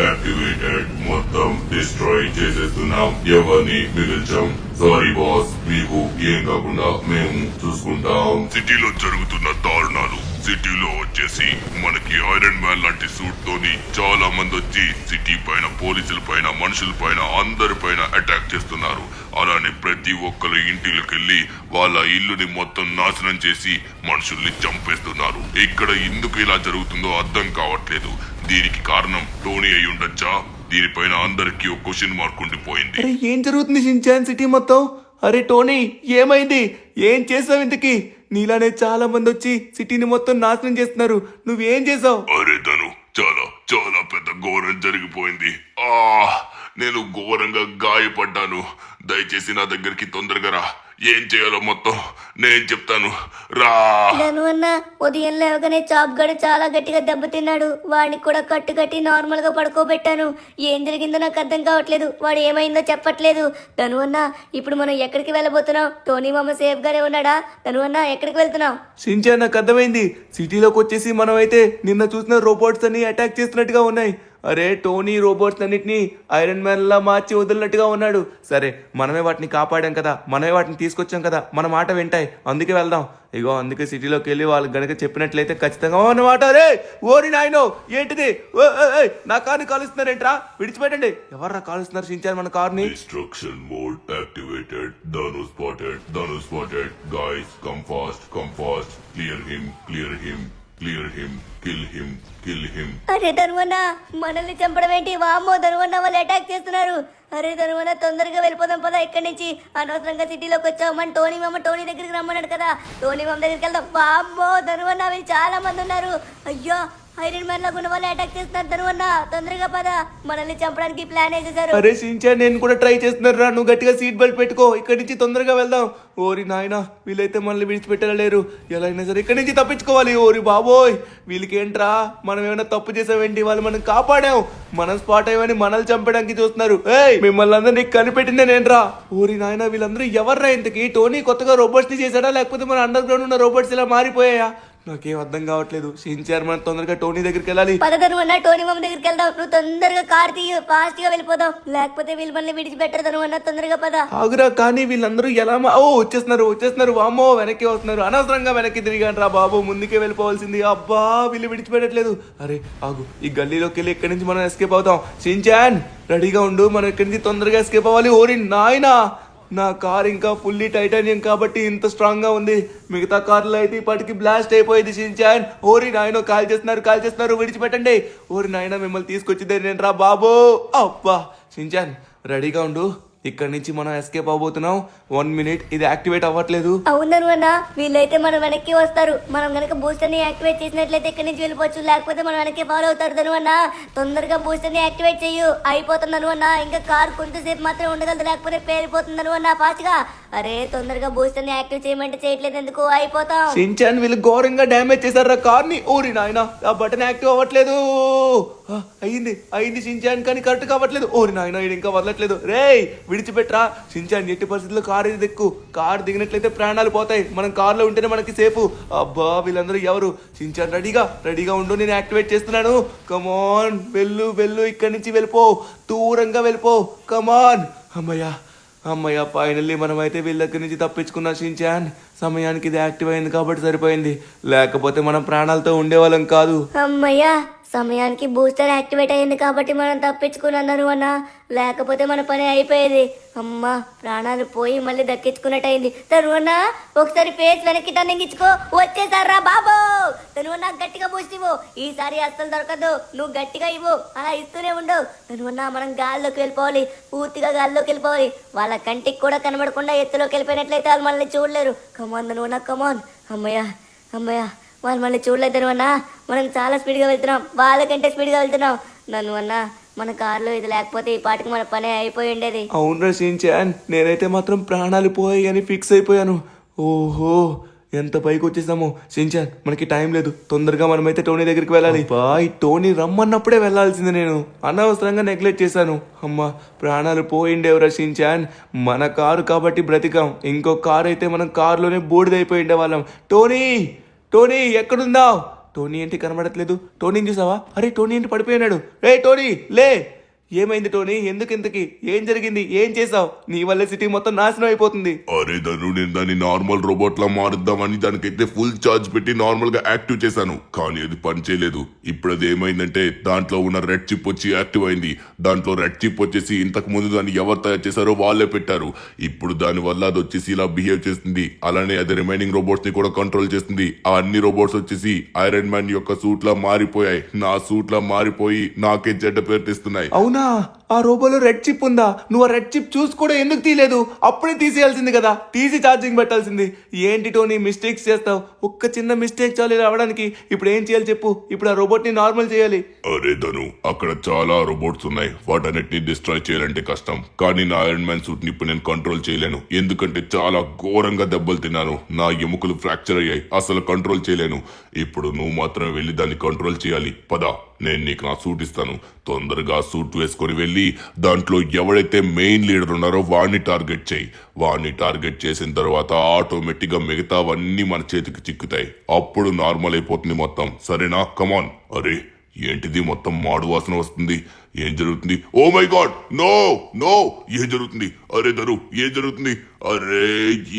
activated. మొత్తం డిస్ట్రాయ్ చేసేస్తున్నాం. ఎవరిని మిగిల్చాం. సారీ బాస్, మీకు ఏం కాకుండా మేము చూసుకుంటాం. సిటీలో జరుగుతున్న దారుణాలు. సిటీలో వచ్చేసి మనకి ఐరన్ మ్యాన్ లాంటి సూట్ తోని చాలా మంది వచ్చి సిటీ పైన, పోలీసుల పైన, మనుషుల పైన, అందరి పైన అటాక్ చేస్తున్నారు. అలానే ప్రతి ఒక్కరు ఇంటికి వెళ్ళి వాళ్ళ ఇల్లుని మొత్తం నాశనం చేసి మనుషుల్ని చంపేస్తున్నారు. ఇక్కడ ఎందుకు ఇలా జరుగుతుందో అర్థం కావట్లేదు. దీనికి కారణం టోనీ అయి ఉండొచ్చా? దీనిపైన అందరికీ ఒక క్వశ్చన్ మార్క్ ఉండిపోయింది. అరే ఏం జరుగుతుంది షిన్చాన్? సిటీ మొత్తం అరే టోనీ ఏమైంది? ఏం చేసావు ఇంతకి? నీలానే చాలా మంది వచ్చి సిటీని మొత్తం నాశనం చేస్తున్నారు. నువ్వేం చేసావు? అరే ధను, చాలా చాలా పెద్ద ఘోరం జరిగిపోయింది. నేను ఘోరంగా గాయపడ్డాను. దయచేసి నా దగ్గరికి తొందరగా రా. ఏం చేయాలో మొత్తం నేను చెప్తాను, రా. ధను అన్న ఉదయం లేవగానే చాప్ గడు చాలా గట్టిగా దెబ్బతిన్నాడు. వాడిని కూడా కట్టి నార్మల్ గా పడుకోబెట్టాను. ఏం జరిగిందో నాకు అర్థం కావట్లేదు. వాడు ఏమైందో చెప్పట్లేదు. ధను అన్న ఇప్పుడు మనం ఎక్కడికి వెళ్ళబోతున్నాం? టోనీ మామ సేఫ్ గానే ఉన్నాడా? ధను అన్న ఎక్కడికి వెళ్తున్నాం? షించాన్ నాకు అర్థమైంది. సిటీలోకి వచ్చేసి మనమైతే నిన్న చూసిన రోబోట్స్ అన్ని అటాక్ చేస్తున్నట్టుగా ఉన్నాయి. అరే టోనీ రోబోట్స్ అన్నిటినీ ఐరన్ మ్యాన్ లా మార్చి వదిలినట్టుగా ఉన్నాడు. సరే మనమే వాటిని కాపాడాం కదా, మనమే వాటిని తీసుకొచ్చాం కదా, మన మాట వింటాయి. అందుకే వెళ్దాం. ఇగో అందుకే సిటీలోకి వెళ్ళి వాళ్ళకి గనక చెప్పినట్లయితే ఖచ్చితంగా అన్నమాట. రే ఓరి నాయనో ఏంటిది? నా కార్ని కాలుస్తున్నారేంట్రా? విడిచిపెట్టండి. ఎవర్రా కాలుస్తున్నారు షించాన్ మన కార్ని? Destruction mode activated. Dhanu spotted. Guys come fast. Clear him. Kill him. అరే ధనువన్న మనల్ని చంపడం ఏంటి? వామ్మో ధనువన్న వాళ్ళు అటాక్ చేస్తున్నారు. అరే ధనువన్న తొందరగా వెళ్ళిపోదాం పదా ఇక్కడి నుంచి. అనవసరంగా సిటీలోకి వచ్చావు. మన టోనీ దగ్గరికి రమ్మన్నాడు కదా, టోనీ మామ దగ్గరికి వెళ్దాం. వామ్మో ధనువన్న వీళ్ళు చాలా మంది ఉన్నారు. అయ్యో ఐరన్ మ్యాన్ లాగా ఉన్న వాళ్ళు అటాక్ చేస్తున్నారు. ధనువన్న తొందరగా పద, మనల్ని చంపడానికి ప్లాన్ వేసేసారు. అరే షించాన్ నేను కూడా ట్రై చేస్తున్నారు రా. నువ్వు గట్టిగా సీట్ బెల్ట్ పెట్టుకో. ఇక్కడి నుంచి తొందరగా వెళ్దాం. ఓరి నాయనా వీళ్ళైతే మనల్ని విడిచిపెట్టలేరు. ఎలా అయినా సరే ఇక్కడి నుంచి తప్పించుకోవాలి. ఓరి బాబోయ్ వీళ్ళకేంట్రా? మనం ఏమైనా తప్పు చేసావేంటి? వాళ్ళు మనం కాపాడాం, మనం స్పాట్ అయ్యమని మనల్ని చంపడానికి చూస్తున్నారు. మిమ్మల్ని అందరినీ కనిపెట్టిందే నేనురా. ఓరి నాయనా వీళ్ళందరూ ఎవర్రా ఇంతకి? టోనీ కొత్తగా రోబోట్స్ ని చేశాడా, లేకపోతే మన అండర్ గ్రౌండ్ ఉన్న రోబోట్స్ ఇలా మారిపోయాయా? నాకేం అర్థం కావట్లేదు. షించాన్ మనం తొందరగా టోనీ దగ్గరికి వెళ్ళాలి. పదధను టోనీ మామ దగ్గరికి వెళ్దాం. నువ్వు తొందరగా కార్ తీయ, ఫాస్ట్ గా వెళ్ళిపోదాం. లేకపోతే వీళ్ళు మనల్ని విడిచిపెట్టరు. ధను తొందరగా పద. ఆగురా. కానీ వీళ్ళందరూ ఎలా వచ్చేస్తున్నారు. వామ్మో వెనక్కి వస్తున్నారు. అనవసరంగా వెనక్కి తిరిగాను రా బాబు. ముందుకే వెళ్ళిపోవాల్సింది. అబ్బా వీళ్ళు విడిచిపెట్టట్లేదు. అరే ఆగు, ఈ గల్లీలోకి వెళ్ళి ఇక్కడి నుంచి మనం ఎస్కేప్ అవుతాం. షించాన్ రెడీగా ఉండు, మనం ఇక్కడి నుంచి తొందరగా ఎస్కేప్ అవ్వాలి. ఓరి నాయనా నా కార్ ఇంకా ఫుల్లీ టైటానియం కాబట్టి ఇంత స్ట్రాంగ్ గా ఉంది. మిగతా కార్లో అయితే ఇప్పటికి బ్లాస్ట్ అయిపోయింది. షించాన్ ఓరి నాయనో కాల్ చేస్తున్నారు. విడిచిపెట్టండి. ఓరి నాయన మిమ్మల్ని తీసుకొచ్చిదే నేను రా బాబు. అబ్బా షించాన్ రెడీగా ఉండు. ఇక్కడ నుంచి మనం ఎస్కేప్ అవబోతున్నాం. 1 minute. ఇది యాక్టివేట్ అవ్వట్లేదు. అవును అన్న వీళ్ళైతే మనం వెనక్కి వస్తారు. మనం కనుక బూస్టర్ ని యాక్టివేట్ చేసినట్లయితే ఇక్కడి నుంచి వెళ్ళిపోవచ్చు. లేకపోతే మనం వెనక్కి ఫాలో అవుతారు. ధనువన్న తొందరగా బూస్టర్ ని యాక్టివేట్ చెయ్యు. అయిపోతుంది ధనువన్న. ఇంకా కార్ కొంతసేపు మాత్రం ఉండగలదు, లేకపోతే పేలిపోతుంది ధనువన్న. ఫాస్ట్ గా అరే తొందరగా బూస్టర్ ని యాక్టివేట్ చేయమంటే చేయట్లేదు ఎందుకు? అయిపోతాం. షించాన్ వీళ్ళు ఘోరంగా డ్యామేజ్ చేశారా కార్ ని. ఓరి నాయన ఆ బటన్ యాక్టివ్ అవ్వట్లేదు. అయింది షించాన్, కానీ కరెక్ట్ కావట్లేదు. ఓరి నాయన ఇది ఇంకా వదలట్లేదు. రేయ్ విడిచిపెట్టరా షించాన్. ఎట్టి పరిస్థితుల్లో కార్ ఇది దిక్కు. కార్ దిగినట్లయితే ప్రాణాలు పోతాయి. మనం కార్లో ఉంటేనే మనకి సేఫ్. అబ్బా వీళ్ళందరూ ఎవరు? షించాన్ రెడీగా ఉండు. నేను యాక్టివేట్ చేస్తున్నాను. కమాన్ వెళ్ళు. ఇక్కడి నుంచి వెళ్ళిపో, దూరంగా వెళ్ళిపో. కమాన్. అమ్మయ్య ఫైనల్లీ మనమైతే వీళ్ళ దగ్గర నుంచి తప్పించుకున్నా. షించాన్ సమయానికి ఇది యాక్టివ్ అయింది కాబట్టి సరిపోయింది. లేకపోతే మనం ప్రాణాలతో ఉండేవాళ్ళం కాదు. అమ్మయ్యా సమయానికి బూస్టర్ యాక్టివేట్ అయ్యింది కాబట్టి మనం తప్పించుకున్నాను అన్న. లేకపోతే మన పని అయిపోయేది. అమ్మా ప్రాణాలు పోయి మళ్ళీ దక్కించుకున్నట్టయింది. తరువన్నా ఒకసారి ఫేస్ వెనక్కి టర్నింగ్ ఇచ్చుకో. వచ్చేసారా బాబు. తరువన్నా గట్టిగా బూస్ట్ ఇవ్వు. ఈసారి అస్సలు దొరకదు. నువ్వు గట్టిగా ఇవ్వు. అలా ఇస్తూనే ఉండవు. తరువన్నా మనం గాల్లోకి వెళ్ళిపోవాలి. పూర్తిగా గాల్లోకి వెళ్ళిపోవాలి. వాళ్ళ కంటికి కూడా కనబడకుండా ఎత్తులోకి వెళ్ళిపోయినట్లయితే వాళ్ళు మనల్ని చూడలేరు. కమాన్ తరువన్నా కమాన్. అమ్మయ్య వాళ్ళు మళ్ళీ చూడలేదు అన్న. మనం చాలా స్పీడ్గా వెళ్తున్నాం. వాళ్ళకంటే స్పీడ్గా వెళ్తున్నాం. నన్ను అన్న మన కార్లో ఇది లేకపోతే ఈ పాటికి మన పని అయిపోయి ఉండేది. అవును షించాన్ నేనైతే మాత్రం ప్రాణాలు పోయి అని ఫిక్స్ అయిపోయాను. ఓహో ఎంత పైకి వచ్చేసాము. షించాన్ మనకి టైం లేదు. తొందరగా మనమైతే టోనీ దగ్గరికి వెళ్ళాలి. ఈ టోనీ రమ్మన్నప్పుడే వెళ్ళాల్సింది. నేను అనవసరంగా నెగ్లెక్ట్ చేశాను. అమ్మా ప్రాణాలు పోయిండేవరా షించాన్. మన కారు కాబట్టి బ్రతికాం. ఇంకో కారు అయితే మనం కారులోనే బూడిదైపోయి ఉండే వాళ్ళం. టోనీ ఎక్కడున్నావు? టోనీ ఏంటి కనబడట్లేదు? టోనీని చూసావా? అరే టోనీ ఏంటి పడిపోయినాడు. రే టోనీ లే. ఏమైంది టోనీ? ఎందుకు ఇంతకి? ఏం జరిగింది? ఏం చేసావు? నీ వల్ల సిటీ మొత్తం నాశనం అయిపోతుంది. అరే ధను నేను దాన్ని నార్మల్ రోబోట్ లా మారుద్దామని దానికైతే ఫుల్ ఛార్జ్ పెట్టి నార్మల్ గా యాక్టివ్ చేశాను. కానీ అది పని చేయలేదు. ఇప్పుడు అది ఏమైందంటే దాంట్లో ఉన్న రెడ్ చిప్ వచ్చి యాక్టివ్ అయింది. దాంట్లో రెడ్ చిప్ వచ్చేసి ఇంతకు ముందు దాన్ని ఎవరు తయారు చేశారో వాళ్ళే పెట్టారు. ఇప్పుడు దాని వల్ల అది వచ్చేసి ఇలా బిహేవ్ చేస్తుంది. అలానే అది రిమైనింగ్ రోబోట్స్ ని కూడా కంట్రోల్ చేస్తుంది. ఆ అన్ని రోబోట్స్ వచ్చేసి ఐరన్ మ్యాన్ యొక్క సూట్ లా మారిపోయాయి. నా సూట్ లా మారిపోయి నాకే చెడ్డ పేరు తెస్తున్నాయి. అవునా? ఆ రోబోలో రెడ్ చిప్ ఉందా? నువ్వు ఆ రెడ్ చిప్ చూసి కూడా ఎందుకు తీయలేదు? అప్పుడే తీసేయాల్సింది కదా, తీసి ఛార్జింగ్ పెట్టాల్సింది. ఏంటి టోనీ మిస్టేక్స్ చేస్తావు? ఒక్క చిన్న మిస్టేక్ చాలు ఇలా అవ్వడానికి. ఇప్పుడు ఏం చేయాలి చెప్పు? ఇప్పుడు ఆ రోబోట్ ని నార్మల్ చేయాలి. అరే ధను, అక్కడ చాలా రోబోట్స్ ఉన్నాయి. వాటన్నిటిని డిస్ట్రాయ్ చేయాలంటే కష్టం. కానీ నా ఐరన్ మ్యాన్ సూట్ ని ఇప్పుడు నేను కంట్రోల్ చేయలేను, ఎందుకంటే చాలా ఘోరంగా దెబ్బలు తిన్నాను. నా ఎముకలు ఫ్రాక్చర్ అయ్యాయి, అసలు కంట్రోల్ చేయలేను. ఇప్పుడు నువ్వు మాత్రమే వెళ్ళి దాన్ని కంట్రోల్ చేయాలి. పద, నేను నీకు నా సూట్ ఇస్తాను. తొందరగా సూట్ వేసుకొని వెళ్ళి దాంట్లో ఎవడైతే మెయిన్ లీడర్ ఉన్నారో వాడిని టార్గెట్ చేయి. వాడిని టార్గెట్ చేసిన తర్వాత ఆటోమేటిక్ గా మిగతావన్నీ మన చేతికి చిక్కుతాయి. అప్పుడు నార్మల్ అయిపోతుంది మొత్తం. సరేనా? కమాన్. అరే ఏంటిది, మొత్తం మాడు వాసన వస్తుంది. ఏం జరుగుతుంది? Oh my God, no no, ఏం జరుగుతుంది? అరే ధరు, ఏం జరుగుతుంది? అరే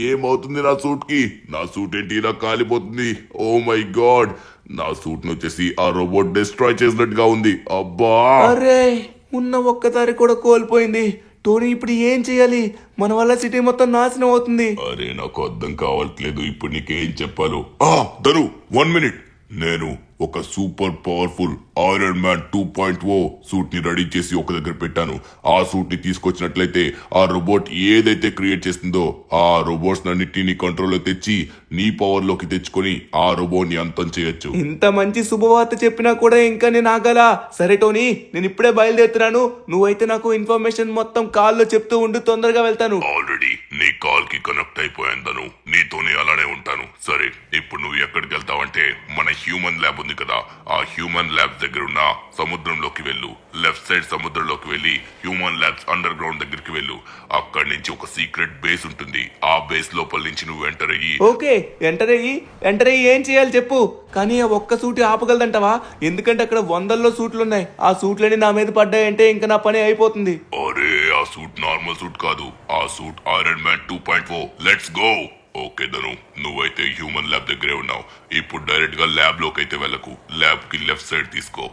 ఏమవుతుంది నా సూట్ కి? నా సూట్ ఏంటి ఇలా కాలిపోతుంది? ఓ మై గాడ్, నా సూట్ ను వచ్చేసి ఆ రోబోట్ డిస్ట్రాయ్ చేసినట్టుగా ఉంది. అబ్బా, అరే ఉన్న ఒక్కసారి కూడా కోల్పోయింది. టోనీ ఇప్పుడు ఏం చేయాలి? మన వల్ల సిటీ మొత్తం నాశనం అవుతుంది. అరే నాకు అర్థం కావట్లేదు ఇప్పుడు నీకేం చెప్పాలో. ధరు, 1 మినిట్. నేను ఒక super powerful iron man 2.0 suit ని రెడీ చేసి ఒక దగ్గర పెట్టాను. ఆ సూట్ ని తీసుకొచ్చినట్లయితే ఆ రోబోట్ ఏదైతే క్రియేట్ చేస్తుందో ఆ రోబోట్స్ అన్నిటిని కంట్రోల్లో తెచ్చి నీ పవర్ లోకి తెచ్చుకొని ఆ రోబోట్ ని అంతం చేయొచ్చు. ఇంత మంచి శుభవార్త చెప్పినా కూడా ఇంకా నేను ఆగాలా? సరే టోనీ, నేను ఇప్పుడే బయలుదేరుతున్నాను. నువ్వైతే నాకు ఇన్ఫర్మేషన్ మొత్తం కాల్లో చెప్తూ ఉండు, తొందరగా వెళ్తాను. ఆల్రెడీ నీ కాల్ కి కనెక్ట్ అయిపోయిందను, నీతోనే అలానే ఉంటాను. సరే, ఇప్పుడు నువ్వు ఎక్కడికి వెళ్తావంటే మన హ్యూమన్ ల్యాబ్ ఉంది కదా, ఆ హ్యూమన్ ల్యాబ్ దగ్గర ఉన్న సముద్రంలోకి వెళ్ళు. లెఫ్ట్ సైడ్ సముద్రంలోకి వెళ్ళి హ్యూమన్ ల్యాబ్స్ అండర్ గ్రౌండ్ దగ్గరికి వెళ్ళు. అక్కడి నుంచి ఒక సీక్రెట్ బేస్ ఉంటుంది. ఆ బేస్ లోపల నుంచి నువ్వు ఎంటర్ అయ్యి. ఓకే, ఎంటర్ అయ్యి ఏం చేయాలి చెప్పు? కానీ ఆ ఒక్క సూట్ ఆపగలదంటావా? ఎందుకంటే అక్కడ 100లో సూట్లు ఉన్నాయి. ఆ సూట్లని నా మీద పడ్డాయంటే ఇంకా నా పని అయిపోతుంది. అరే ఆ సూట్ నార్మల్ సూట్ కాదు, ఆ suit iron man 2.0. Let's go. Okay Dhanu, నువ్వైతే హ్యూమన్ ల్యాబ్ దగ్గరే ఉన్నావు. ఇప్పుడు డైరెక్ట్ గా ల్యాబ్ లోకి అయితే వెళ్ళకు. ల్యాబ్ కి లెఫ్ట్ సైడ్ తీసుకో.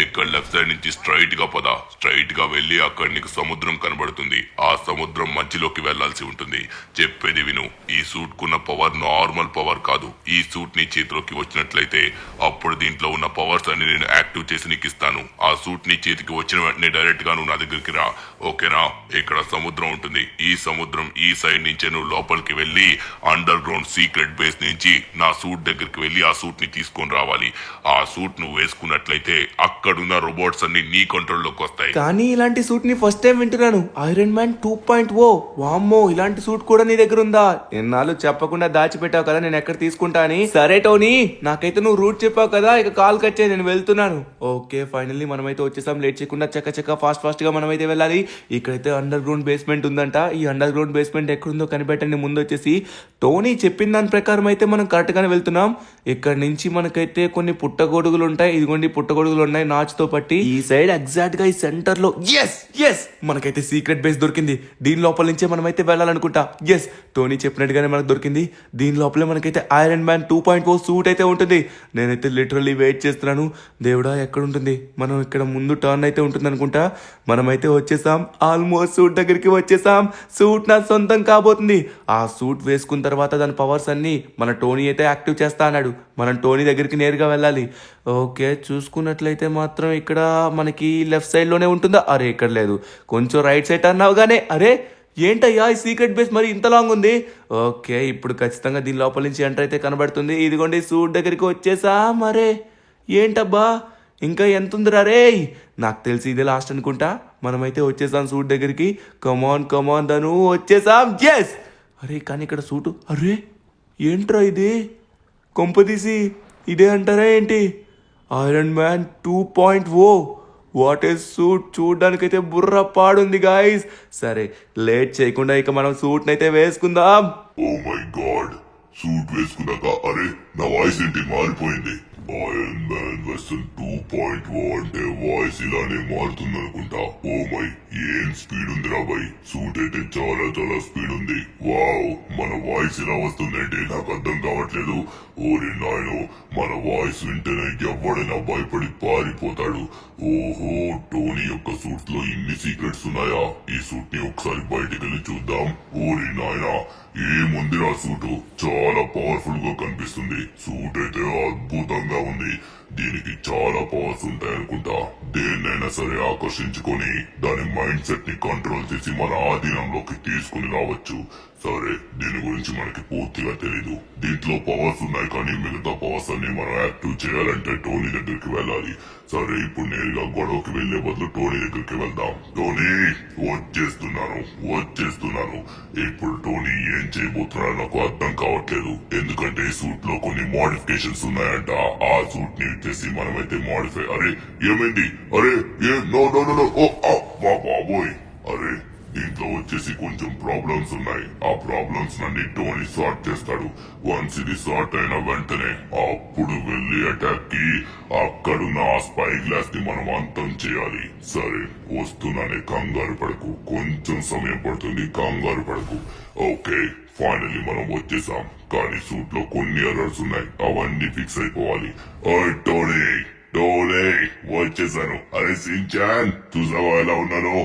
ఇక్కడ లెఫ్ట్ సైడ్ నుంచి స్ట్రైట్ గా పద. స్ట్రైట్ గా వెళ్ళి అక్కడ నీకు సముద్రం కనబడుతుంది. ఆ సముద్రం మధ్యలోకి వెళ్లాల్సి ఉంటుంది. చెప్పేది విను, ఈ సూట్ కున్న పవర్ నార్మల్ పవర్ కాదు. ఈ సూట్ నీ చేతిలోకి వచ్చినట్లయితే అప్పుడు దీంట్లో ఉన్న పవర్స్ అన్ని నేను యాక్టివ్ చేసి నీకు ఇస్తాను. ఆ సూట్ నీ చేతికి వచ్చిన వెంటనే డైరెక్ట్ గా నువ్వు నా దగ్గరికి రా. ఓకేనా? ఇక్కడ సముద్రం ఉంటుంది. ఈ సముద్రం ఈ సైడ్ నుంచే నువ్వు లోపలికి వెళ్ళి అండర్ గ్రౌండ్ సీక్రెట్ బేస్ నుంచి నా సూట్ దగ్గరికి వెళ్ళి ఆ సూట్ ని తీసుకొని రావాలి. ఆ సూట్ నువ్వు వేసుకున్నట్లయితే అక్కడున్న రోబోట్స్ అన్ని నీ కంట్రోల్లోకి వస్తాయి. కానీ ఇలాంటి సూట్ ని ఫస్ట్ టైం వింటున్నాను. Iron man 2.0. వామ్మో, ఇలాంటి సూట్ కూడా నీ దగ్గర ఉందా? ఎన్నాళ్ళు చెప్పకుండా దాచిపెట్టావు కదా నేను ఎక్కడ తీసుకుంటా అని. సరే టోనీ, నాకైతే నువ్వు రూట్ చెప్పావు కదా, ఇక కాల్ కట్ చేయి, నేను వెళ్తున్నాను. ఓకే, ఫైనల్లీ మనమైతే వచ్చేసాం. లేట్ చేయకుండా చక్క ఫాస్ట్ గా మనమైతే వెళ్ళాలి. ఇక్కడైతే అండర్ గ్రౌండ్ బేస్మెంట్ ఉందంట. ఈ అండర్ గ్రౌండ్ బేస్మెంట్ ఎక్కడుందో కనిపెట్టండి. ముందు వచ్చేసి టోనీ చెప్పిన దాని ప్రకారం అయితే మనం కరెక్ట్ గానే వెళ్తున్నాం. ఇక్కడ నుంచి మనకైతే కొన్ని పుట్టగొడుగులు ఉంటాయి. ఇదిగోండి పుట్టగొడుగులు ఉన్నాయి నాచుతో పట్టి. ఈ సైడ్ ఎగ్జాక్ట్ గా ఈ సెంటర్ లో ఎస్ మనకైతే సీక్రెట్ బేస్ దొరికింది. దీని లోపల నుంచే మనమైతే వెళ్ళాలనుకుంటా. ఎస్, టోనీ చెప్పినట్టుగానే మనకు దొరికింది. దీని లోపలే మనకైతే ఐరన్ మ్యాన్ 2.0 సూట్ అయితే ఉంటుంది. నేనైతే లిటరల్లీ వెయిట్ చేస్తున్నాను. దేవుడా, ఎక్కడ ఉంటుంది? మనం ఇక్కడ ముందు టర్న్ అయితే ఉంటుంది అనుకుంటా. మనమైతే వచ్చేసాం. ఆల్మోస్ట్ సూట్ దగ్గరికి వచ్చేసాం. సూట్ నా సొంతం కాబోతుంది. ఆ సూట్ వేసుకున్న తర్వాత దాని పవర్స్ అన్ని మన టోనీ అయితే యాక్టివ్ చేస్తా అన్నాడు. మనం టోనీ దగ్గరికి నేరుగా వెళ్ళాలి. ఓకే, చూసుకున్నట్లయితే మాత్రం ఇక్కడ మనకి లెఫ్ట్ సైడ్ లోనే ఉంటుందా? అరే ఇక్కడ లేదు, కొంచెం రైట్ సైడ్ అన్నావుగానే. అరే ఏంటయ్యా ఈ సీక్రెట్ బేస్ మరి ఇంత లాంగ్ ఉంది? ఓకే, ఇప్పుడు ఖచ్చితంగా దీని లోపల నుంచి ఎంటర్ అయితే కనబడుతుంది. ఇదిగోండి సూట్ దగ్గరికి వచ్చేసా. మరే ఏంటబ్బా, ఇంకా ఎంత ఉందిరా రే? నాకు తెలిసి ఇదే లాస్ట్ అనుకుంటా. మనమైతే వచ్చేసాం సూట్ దగ్గరికి. కమాన్ ధను, వచ్చేసాం. ఎస్. అరే కానీ ఇక్కడ సూటు, అరే ఏంట్రా ఇది? కొంపదీసి ఇదే అంటారా ఏంటి? Iron man 2.0. What is suit? చూడ్డానికైతే బుర్ర పాడుంది గాయస్. సరే లేట్ చేయకుండా ఇక మనం సూట్ నైతే వేసుకుందాం. ఓ మై గాడ్, సూట్ వేసుకున్నాక అరే నా వాయిస్ ఏంటి మారిపోయింది? ఐరన్ మ్యాన్ వెర్షన్ 2.0 అంటే వాయిస్ ఇలానే మారుతుంది అనుకుంటా. ఓ మై, ఏం స్పీడ్ ఉంది రా బై. సూట్ అయితే చాలా స్పీడ్ ఉంది. వావ్, మన వాయిస్ ఇలా వస్తుందంటే నాకు అర్థం కావట్లేదు. ఓరి నాయనో, మన వాయిస్ వింటేనే ఎవడైనా భయపడి పారిపోతాడు. ఓహో, టోనీ యొక్క సూట్ లో ఇన్ని సీక్రెట్స్ ఉన్నాయా? ఈ సూట్ ని ఒకసారి బయటికి వెళ్ళి చూద్దాం. ఓరి నాయనా, ఏముందిరా సూటు? చాలా పవర్ఫుల్ గా కనిపిస్తుంది. సూట్ అయితే అద్భుతంగా ఉంది. దీనికి చాలా పవర్స్ ఉంటాయనుకుంటా. దేన్నైనా సరే ఆకర్షించుకొని దాని మైండ్ సెట్ ని కంట్రోల్ చేసి మన ఆధీనంలోకి తీసుకుని రావచ్చు. సరే, దీని గురించి మనకి పూర్తిగా తెలీదు. దీంట్లో పవర్స్ ఉన్నాయి, కానీ మిగతా పవర్స్ అన్ని మనం యాక్టివ్ చేయాలంటే టోనీ దగ్గరికి వెళ్ళాలి. సరే, ఇప్పుడు నేరుగా గొడవకి వెళ్లే బదులు టోనీ దగ్గరికి వెళ్దాం. టోనీ, వచ్చేస్తున్నాను. ఇప్పుడు టోనీ ఏం చేయబోతున్నాడో నాకు అర్థం కావట్లేదు. ఎందుకంటే ఈ సూట్ లో కొన్ని మోడిఫికేషన్స్ ఉన్నాయంట. ఆ సూట్ ని ఇచ్చేసి మనమైతే మోడిఫై. అరే ఏమైంది? అరే నో ఓ బాబోయ్. అరే, దీంట్లో వచ్చేసి కొంచెం ప్రాబ్లమ్స్ ఉన్నాయి. ఆ ప్రాబ్లమ్స్ నన్ను టోనీ సార్ట్ చేస్తాడు. వన్స్ ఇది సార్ట్ అయిన వెంటనే అప్పుడు వెళ్లి అటాక్ కి అక్కడున్న ఆ స్పై గ్లాస్ ని మనం అంతం చేయాలి. సరే, వస్తున్నానే, కంగారు పడకు. కొంచెం సమయం పడుతుంది, కంగారు పడకు. ఓకే, ఫైనల్లీ మనం వచ్చేసాం. కానీ సూట్ లో కొన్ని ఎర్రర్స్ ఉన్నాయి, అవన్నీ ఫిక్స్ అయిపోవాలి. టోనీ వచ్చేసాను. అరే సించాన్, చూసావా ఎలా ఉన్నానో?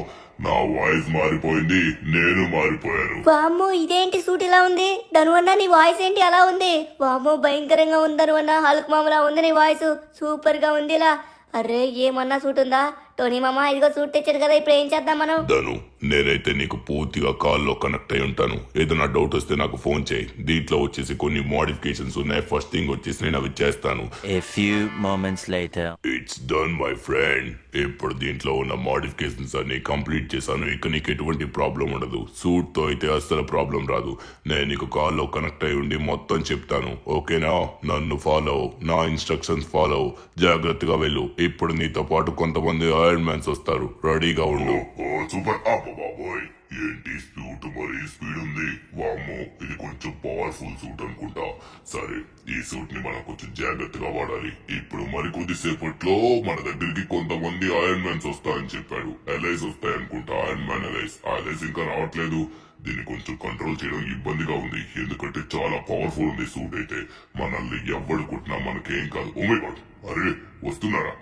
నా వాయిస్ మారిపోయింది, నేను మారిపోయాను. వామ్మో, ఇదేంటి సూట్ ఇలా ఉంది? ధనువన్న నీ వాయిస్ ఏంటి అలా ఉంది? వామ్మో, భయంకరంగా ఉంది ధనువన్న. హల్క్ మామలా ఉంది నీ వాయిస్. సూపర్ గా ఉంది ఇలా. అరే, ఏమన్నా సూట్ ఉందా? టోనీ మామ ఇదిగో సూట్ తెచ్చాడు కదా, ఇప్పుడు ఏం చేద్దాం మనం? ధను, నేనైతే నీకు పూర్తిగా కాల్లో కనెక్ట్ అయి ఉంటాను. ఏదైనా డౌట్ వస్తే నాకు ఫోన్ చేయి. దీంట్లో వచ్చేసి కొన్ని మోడిఫికేషన్స్ ఉన్నాయి. ఫస్ట్ థింగ్ వచ్చేసి నేను అవి చేస్తాను. A few moments later. It's done my friend. ఇప్పుడు దీంట్లో ఉన్న మోడిఫికేషన్స్ అన్ని కంప్లీట్ చేశాను. ఇక నీకు ఎటువంటి ప్రాబ్లం ఉండదు. సూట్ తో అయితే అస్సలు ప్రాబ్లం రాదు. నేను నీకు కాల్లో కనెక్ట్ అయి ఉండి మొత్తం చెప్తాను. ఓకేనా? నన్ను ఫాలో, నా ఇన్స్ట్రక్షన్స్ ఫాలో, జాగ్రత్తగా వెళ్ళు. ఇప్పుడు నీతో పాటు కొంతమంది ఐరన్ మ్యాన్స్ వస్తారు. రెడీగా ఉండు. సూపర్. బాబోయ్, ఏంటి సూట్ మరీ స్పీడ్ ఉంది. వామ్మో, ఇది కొంచెం పవర్ఫుల్ సూట్ అనుకుంటా. సరే, ఈ సూట్ ని మనం కొంచెం జాగ్రత్తగా వాడాలి. ఇప్పుడు మరికొద్ది సేపట్లో మన దగ్గరికి కొంతమంది ఐరన్ మ్యాన్స్ వస్తారని చెప్పాడు. ఎలైస్ వస్తాయనుకుంటా. ఐరన్ మ్యాన్ ఎలైస్ ఇంకా రావట్లేదు. దీన్ని కొంచెం కంట్రోల్ చేయడం ఇబ్బందిగా ఉంది, ఎందుకంటే చాలా పవర్ఫుల్ ఉంది సూట్ అయితే. మనల్ని ఎవ్వడు కుట్టినా మనకేం కాదు. ఓ మై గాడ్, అరే వస్తున్నారా?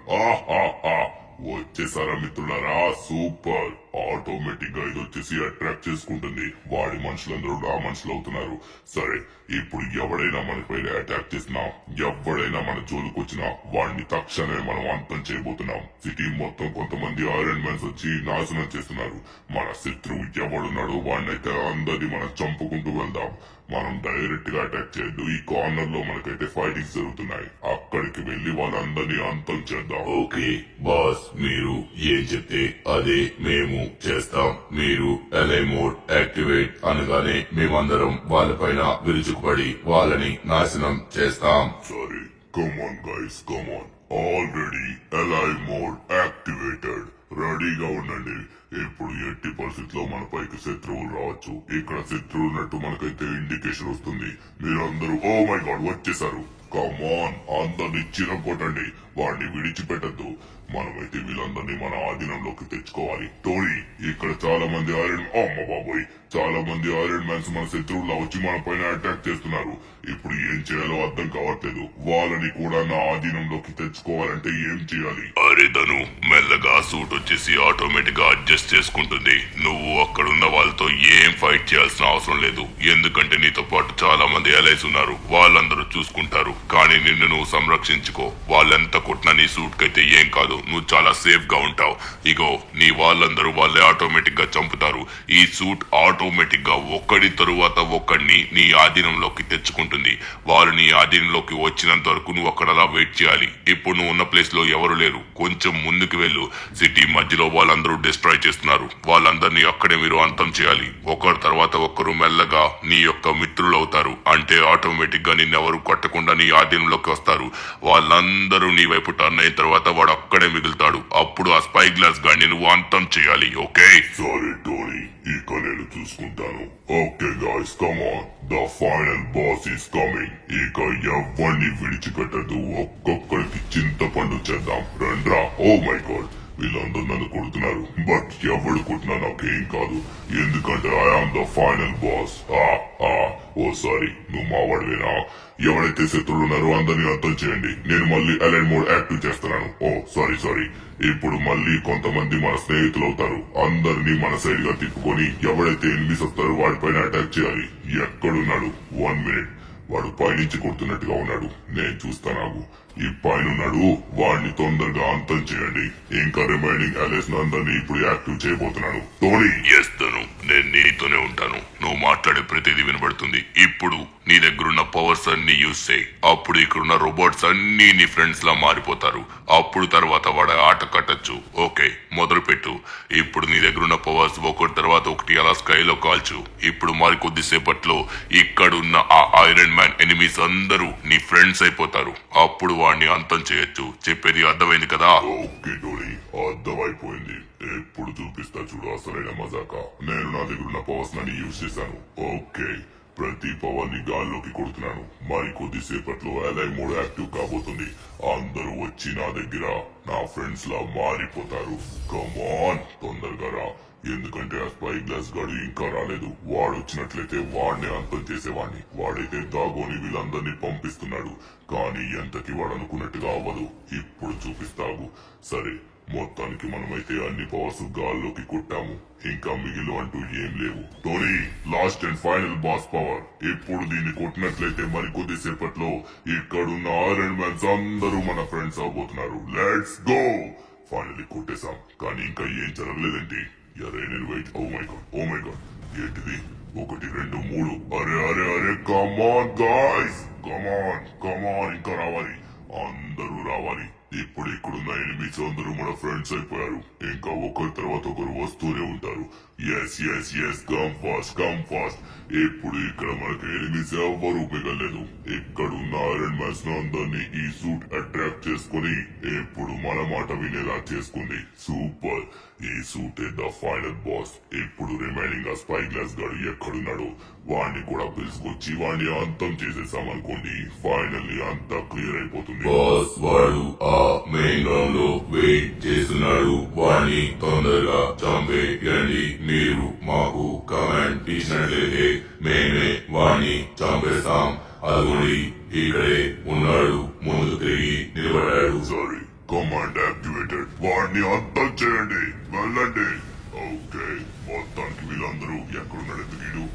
వచ్చేసారా మిత్రులారా? సూపర్. ఆటోమేటిక్ గా ఇది వచ్చేసి అట్రాక్ట్ చేసుకుంటుంది. వాడి మనుషులందరూ ఆ మనుషులు అవుతున్నారు. సరే, ఇప్పుడు ఎవడైనా మనపై అటాక్ చేసినా, ఎవడైనా మన జోలికి వచ్చినా వాడిని తక్షణమే మనం అంతం చేయబోతున్నాం. సిటీ మొత్తం కొంతమంది ఐరన్ మ్యాన్స్ వచ్చి నాశనం చేస్తున్నారు. మన శత్రువు ఎవడున్నాడో వాడినైతే అందరినీ మనం చంపుకుంటూ వెళ్దాం. మనం డైరెక్ట్ గా అటాక్ చేయొద్దు. ఈ కార్నర్ లో మనకైతే ఫైటింగ్స్ జరుగుతున్నాయి. అక్కడికి వెళ్లి వాళ్ళందరినీ అంతం చేద్దాం. ఓకే బాస్, మీరు ఏం చెప్తే అదే మేము చేస్తాం. మీరు ఎలై మోడ్ యాక్టివేట్ అనగానే మేమందరం వాళ్ళపైన విరుచుకుపడి వాళ్ళని నాశనం చేస్తాం. సరే, కమాన్ గైస్, కమాన్. ఆల్రెడీ ఎలై మోడ్ యాక్టివేటెడ్. రెడీగా ఉండండి. ఇప్పుడు ఎట్టి పరిస్థితిలో మన పైకి శత్రువులు రావచ్చు. ఇక్కడ శత్రువులు ఉన్నట్టు మనకైతే ఇండికేషన్ వస్తుంది. మీరందరూ ఓ మై గాడ్ వచ్చేసారు. కమాన్, అందరినీ చిరగొట్టండి. వాడిని విడిచిపెట్టద్దు. మనమైతే వీళ్ళందరినీ మన ఆధీనంలోకి తెచ్చుకోవాలి. టోనీ, ఇక్కడ చాలా మంది చాలా మంది ఐరన్ మ్యాన్స్ మన శత్రువులా వచ్చి మన పైన అటాక్ చేస్తున్నారు. ఇప్పుడు ఏం చేయాలో అర్థం కావట్లేదు. వాళ్ళని కూడా నా ఆధీనంలోకి తెచ్చుకోవాలంటే ఏం చేయాలి? అరే ధను, మెల్లగా సూట్ వచ్చేసి ఆటోమేటిక్ గా అడ్జస్ట్ చేసుకుంటుంది. నువ్వు అక్కడున్న వాళ్ళతో ఏం ఫైట్ చేయాల్సిన అవసరం లేదు. ఎందుకంటే నీతో పాటు చాలా మంది అలైస్ ఉన్నారు. వాళ్ళందరూ చూసుకుంటారు. కానీ నిన్ను నువ్వు సంరక్షించుకో. వాళ్ళెంత కొట్టినా నీ సూట్ కైతే ఏం కాదు. నువ్వు చాలా సేఫ్ గా ఉంటావు. ఇగో, నీ వాళ్ళందరూ వాళ్ళే ఆటోమేటిక్ గా చంపుతారు. ఈ సూట్ ఆటోమేటిక్ గా ఒక్కడి తరువాత ఒక్కడిని నీ ఆధీనంలోకి తెచ్చుకుంటుంది. వాళ్ళు నీ ఆధీనంలోకి వచ్చినంత వరకు నువ్వు అక్కడ అలా వెయిట్ చేయాలి. ఇప్పుడు నువ్వు ఉన్న ప్లేస్ లో ఎవరు లేరు. కొంచెం ముందుకు వెళ్ళు. సిటీ మధ్యలో వాళ్ళందరూ డిస్ట్రాయ్ చేస్తున్నారు. వాళ్ళందరినీ అక్కడే మీరు అంతం చేయాలి. ఒకరి తర్వాత ఒక్కరు మెల్లగా నీ యొక్క మిత్రులు అవుతారు. అంటే ఆటోమేటిక్ గా నిన్నెవరు కొట్టకుండా నీ ఆధీనంలోకి వస్తారు. వాళ్ళందరూ నీ వైపు టర్న్ అయిన తర్వాత వాడు అక్కడే మిగులుతాడు. అప్పుడు ఆ స్పై గ్లాస్ గాడిని నువ్వు అంతం చేయాలి. ఓకే? సారీ టోనీ, ఇక నేను చూసుకుంటాను. Okay guys, come on. The final boss is coming. ఇక ఎవరిని విడిచిపెట్టదు. ఒక్కొక్కరికి చింతపండు చేద్దాం. రండ్రా. ఓ మై గాడ్, వీళ్ళందరూ నన్ను కొడుతున్నారు. బట్ ఎవడు కొట్టినా నాకేం కాదు, ఎందుకంటే I am the final boss. Oh sorry, నువ్వు మావాడివేనా? ఎవరైతే శత్రువులు ఉన్నారో అందరినీ అంతం చేయండి. నేను మళ్ళీ అలైన్ మోడ్ యాక్టివ్ చేస్తున్నాను. ఓ సారీ. ఇప్పుడు మళ్ళీ కొంతమంది మన స్నేహితులు అవుతారు. అందరినీ మన సైడ్ గా తిప్పుకొని ఎవడైతే ఎనిమిస్ వస్తారో వాడిపైన అటాక్ చేయాలి. ఎక్కడున్నాడు? 1 minute. వాడు పైనుంచి కొడుతున్నట్టుగా ఉన్నాడు. నేను చూస్తాను. ఈ పైన ఉన్నాడు వాడిని తొందరగా అంతం చేయండి. ఇంకా రిమైనింగ్ అలెస్ అందరినీ ఇప్పుడు యాక్టివ్ చేయబోతున్నాను. టోనీ చేస్తాను, నేను నీతోనే ఉంటాను. నువ్వు మాట్లాడే ప్రతిదీ వినబడుతుంది. ఇప్పుడు నీ దగ్గరున్న పవర్స్ అన్ని యూజ్ చేయి. అప్పుడు ఇక్కడున్న రోబోట్స్ అన్ని నీ ఫ్రెండ్స్ లా మారిపోతారు. అప్పుడు తర్వాత వాడు ఆట కట్టచ్చు. ఓకే, మొదలు పెట్టు. ఇప్పుడు నీ దగ్గరున్న పవర్స్ ఒకటి తర్వాత ఒకటి అలా స్కైలో కాల్చు. ఇప్పుడు మరి కొద్దిసేపట్లో ఇక్కడున్న ఆ ఐరన్ మ్యాన్ ఎనిమీస్ అందరూ నీ ఫ్రెండ్స్ అయిపోతారు. అప్పుడు వాడిని అంతం చేయొచ్చు. చెప్పేది అర్థమైంది కదా? ఓకే టోనీ, అర్థమైపోయింది. ఎప్పుడు చూపిస్తా చూడు అసలైన మజాక. నేను నా దగ్గరున్న పవర్స్ నన్ను యూజ్ చేశాను. ఓకే, ప్రతి పవర్ ని గాల్లోకి కొడుతున్నాను. మరి కొద్దిసేపట్లో అలై మోడ్ యాక్టివ్ కాబోతుంది. అందరూ వచ్చి నా దగ్గర నా ఫ్రెండ్స్ లా మారిపోతారు. కమాన్, తొందరగా రా. ఎందుకంటే ఆ స్పై గ్లాస్ గాడు ఇంకా రాలేదు. వాడు వచ్చినట్లయితే వాడిని అంతం చేసేవాడిని. వాడైతే దాగోని వీళ్ళందరినీ పంపిస్తున్నాడు. కానీ ఎంతకి వాడు అనుకున్నట్టుగా అవ్వదు. ఇప్పుడు చూపిస్తావు. సరే, మొత్తానికి మనమైతే అన్ని పవర్స్ గాల్లోకి కొట్టాము. ఇంకా మిగిలిన అంటూ ఏం లేవు. Tony, last and final boss power. ఇప్పుడు దీన్ని కొట్టినట్లయితే మరి కొద్దిసేపట్లో ఇక్కడున్న ఐరన్ మ్యాన్స్ అందరూ మన ఫ్రెండ్స్ అవబోతున్నారు. Let's go. ఫైనల్లీ కొట్టేశాం. కానీ ఇంకా ఏం జరగలేదండి. అరే నేను wait. Oh my God, oh my God, ఏంటిది? 1 2 3. అరే అరే అరే, కమాన్ గాయ్స్, కమాన్ కమాన్, ఇంకా రావాలి, అందరూ రావాలి. ఇప్పుడు ఇక్కడున్న ఎనిమిస్ అందరూ మన ఫ్రెండ్స్ అయిపోయారు. ఇంకా ఒకరి తర్వాత ఒకరు వస్తూనే ఉంటారు. Yes yes yes, come fast, come fast. ఇప్పుడు ఇక్కడ మనకి ఎనిమిస్ ఎవ్వరూ మిగలేదు. ఇక్కడున్న ఐరన్ మ్యాన్స్ అందరినీ ఈ సూట్ అట్రాక్ట్ చేసుకుని ఇప్పుడు మన మాట వినేలా చేసుకుంది. సూపర్. ఈ సూట్ ద ఫైనల్ బాస్. ఇప్పుడు రిమైనింగ్ ఆ స్పై గ్లాస్ గాడు ఎక్కడున్నాడు వాడిని కూడా పిలుచుకొచ్చి వాడిని అంతం చేసేసామనుకోండి. ఫైనల్లీ అంతా క్లియర్ అయిపోతుంది. బాస్ వాడు ఆ మెయిన్ రౌండ్ లో వెయిట్ చేస్తున్నాడు. వాడిని తొందరగా చంపేయండి. మీరు మాకు కమాండ్ ఇచ్చినట్లయితే మేమే వాడిని చంపేస్తాం. అదుడి ఇక్కడే ఉన్నాడు, ముందు తిరిగి నిలబడాడు. Sorry, command activated. వాడిని అంతం చేయండి, వెళ్ళండి. ఓకే, మొత్తానికి వీళ్ళందరూ ఎక్కడున్నాడు? ఎందుకు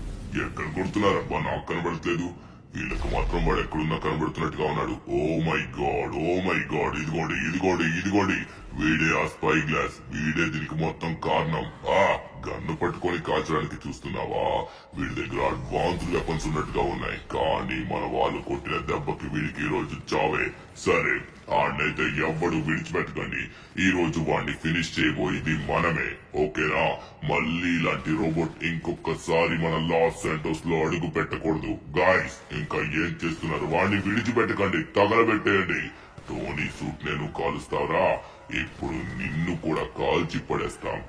ఎక్కడ కొడుతున్నారబ్బా? నాకు కనబడట్లేదు. వీళ్ళకి మాత్రం వాడు ఎక్కడున్నా కనబడుతున్నట్టుగా ఉన్నాడు. Oh my God, oh my God, ఇదిగోండి ఇదిగోండి ఇదిగోండి, వీడే ఆ స్పై గ్లాస్. వీడే దీనికి మొత్తం కారణం. గన్ను పట్టుకొని కాల్చడానికి చూస్తున్నావా? వీడి దగ్గర అడ్వాన్స్డ్ వెపన్స్ ఉన్నట్టుగా ఉన్నాయి. కానీ మన వాళ్ళు కొట్టిన దెబ్బకి వీడికి ఈ రోజు చావే. సరే, ఆడినైతే ఎవ్వడు విడిచిపెట్టకండి. ఈ రోజు వాడిని ఫినిష్ చేయబోయేది మనమే. ఓకేనా? మళ్ళీ ఇలాంటి రోబోట్ ఇంకొకసారి మన లాస్ శాంటోస్ లో అడుగు పెట్టకూడదు. గాయ్స్, ఇంకా ఏం చేస్తున్నారు? వాడిని విడిచిపెట్టకండి, తగలబెట్టేయండి. టోనీ సూట్ నేను కాలుస్తారా? ఇప్పుడు నిన్ను కూడా కాల్చి పడేస్తాం.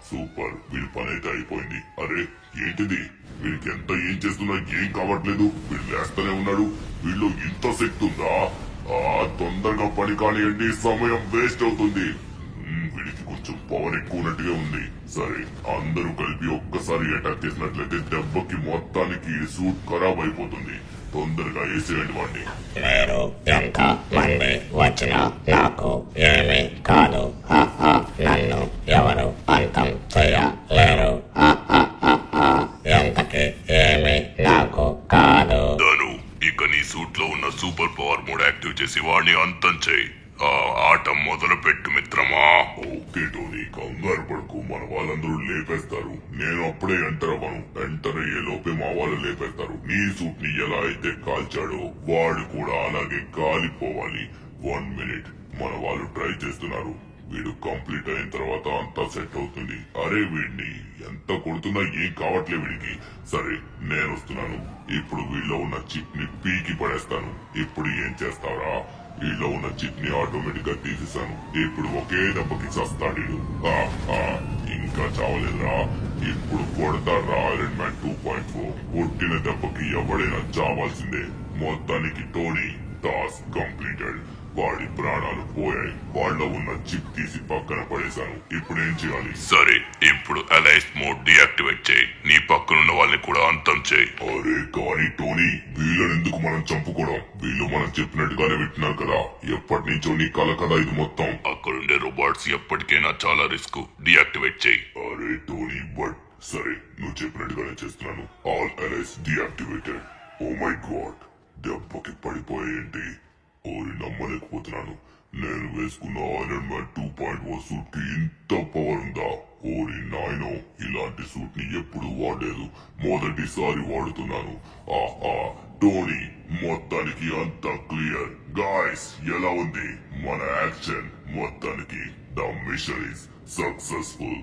సూపర్, వీడి పని అయితే అయిపోయింది. అరే ఏంటిది? వీడికి ఎంత ఏం చేస్తున్నా ఏం కావట్లేదు. వీడు లేస్తూనే ఉన్నాడు. వీళ్ళు ఇంత శక్తి ఉందా? తొందరగా పని కానివ్వండి, సమయం వేస్ట్ అవుతుంది. వీడికి కొంచెం పవర్ ఎక్కువ ఉన్నట్టుగా ఉంది. సరే, అందరూ కలిపి ఒక్కసారి అటాక్ చేసినట్లయితే దెబ్బకి మొత్తానికి సూట్ ఖరాబ్ అయిపోతుంది. తొందరగా వేసేయండి వాడిని. మీరు ఎంత మంది వచ్చినా నాకు ఏమీ కాదు. నన్ను ఎవరు అంతం చేయలేరు. ఎంతకి ఏమీ నాకు కాదు. ధను, ఇక నీ సూట్ లో ఉన్న సూపర్ పవర్ మోడ్ యాక్టివ్ చేసి వాడిని అంతం చేయి. ఆట మొదలు పెట్టు మిత్రమా. ఓకే టోనీ, కంగారు పడుకు. మన వాళ్ళందరూ లేపేస్తారు. నేను అప్పుడే ఎంటర్ అవ్వను. ఎంటర్ అయ్యే లోపే మా వాళ్ళు లేపేస్తారు. నీ సూట్ ని ఎలా అయితే కాల్చాడో వాడు కూడా అలాగే కాలిపోవాలి. 1 మినిట్. మన వాళ్ళు ట్రై చేస్తున్నారు. వీడు కంప్లీట్ అయిన తర్వాత అంతా సెట్ అవుతుంది. అరే వీడిని ఎంత కొడుతున్నా ఏం కావట్లే వీడికి. సరే, నేను వస్తున్నాను. ఇప్పుడు వీళ్ళలో ఉన్న చిప్ ని పీకి పడేస్తాను. ఇప్పుడు ఏం చేస్తారా? వీళ్ళలో ఉన్న చిప్ ని ఆటోమేటిక్ గా తీసేశాను. ఇప్పుడు ఒకే దెబ్బకి చస్తాడు. ఇంకా చావలేదురా. ఇప్పుడు కొడతారా ఐరన్ మ్యాన్ 2.4. కొట్టిన దెబ్బకి ఎవడైనా చావాల్సిందే. మొత్తానికి టోనీ టాస్క్ కంప్లీటెడ్. వాడి ప్రాణాలు పోయాయి. వాళ్ళ ఉన్న చిప్ తీసి పక్కన పడేశాను. ఇప్పుడు ఏం చేయాలి? సరే, ఇప్పుడు అలైస్ మోడ్ డియాక్టివేట్ చేయి. నీ పక్కనున్న వాళ్ళని కూడా అంతం చేయి. అరే కానీ టోనీ, వీళ్ళని ఎందుకు మనం చంపుకోవడం? వీళ్ళు మనం చెప్పినట్టుగానే వింటున్నారు కదా. ఎప్పటి నుంచో నీ కల కదా ఇది మొత్తం. అక్కడుండే రోబోట్స్ ఎప్పటికైనా చాలా రిస్క్. డియాక్టివేట్ చేయి. అరే టోనీ, బట్ సరే, నువ్వు చెప్పినట్టుగానే చేస్తున్నాను. All allies deactivated. Oh my God, దెబ్బకి పడిపోయేంటి? ఓరి నమ్మలేకపోతున్నాను. నేను వేసుకున్న ఐరన్ మ్యాన్ 2.1 సూట్ కి ఇంత పవర్ ఉందా? ఓరి నాయనో, ఇలాంటి సూట్ ని ఎప్పుడు వాడలేదు, మొదటిసారి వాడుతున్నాను. ఆహా, టోనీ, మొత్తానికి అంతా క్లియర్. గాయ్స్, ఎలా ఉంది మన యాక్షన్? మొత్తానికి ద మిషన్ ఇస్ సక్సెస్ఫుల్.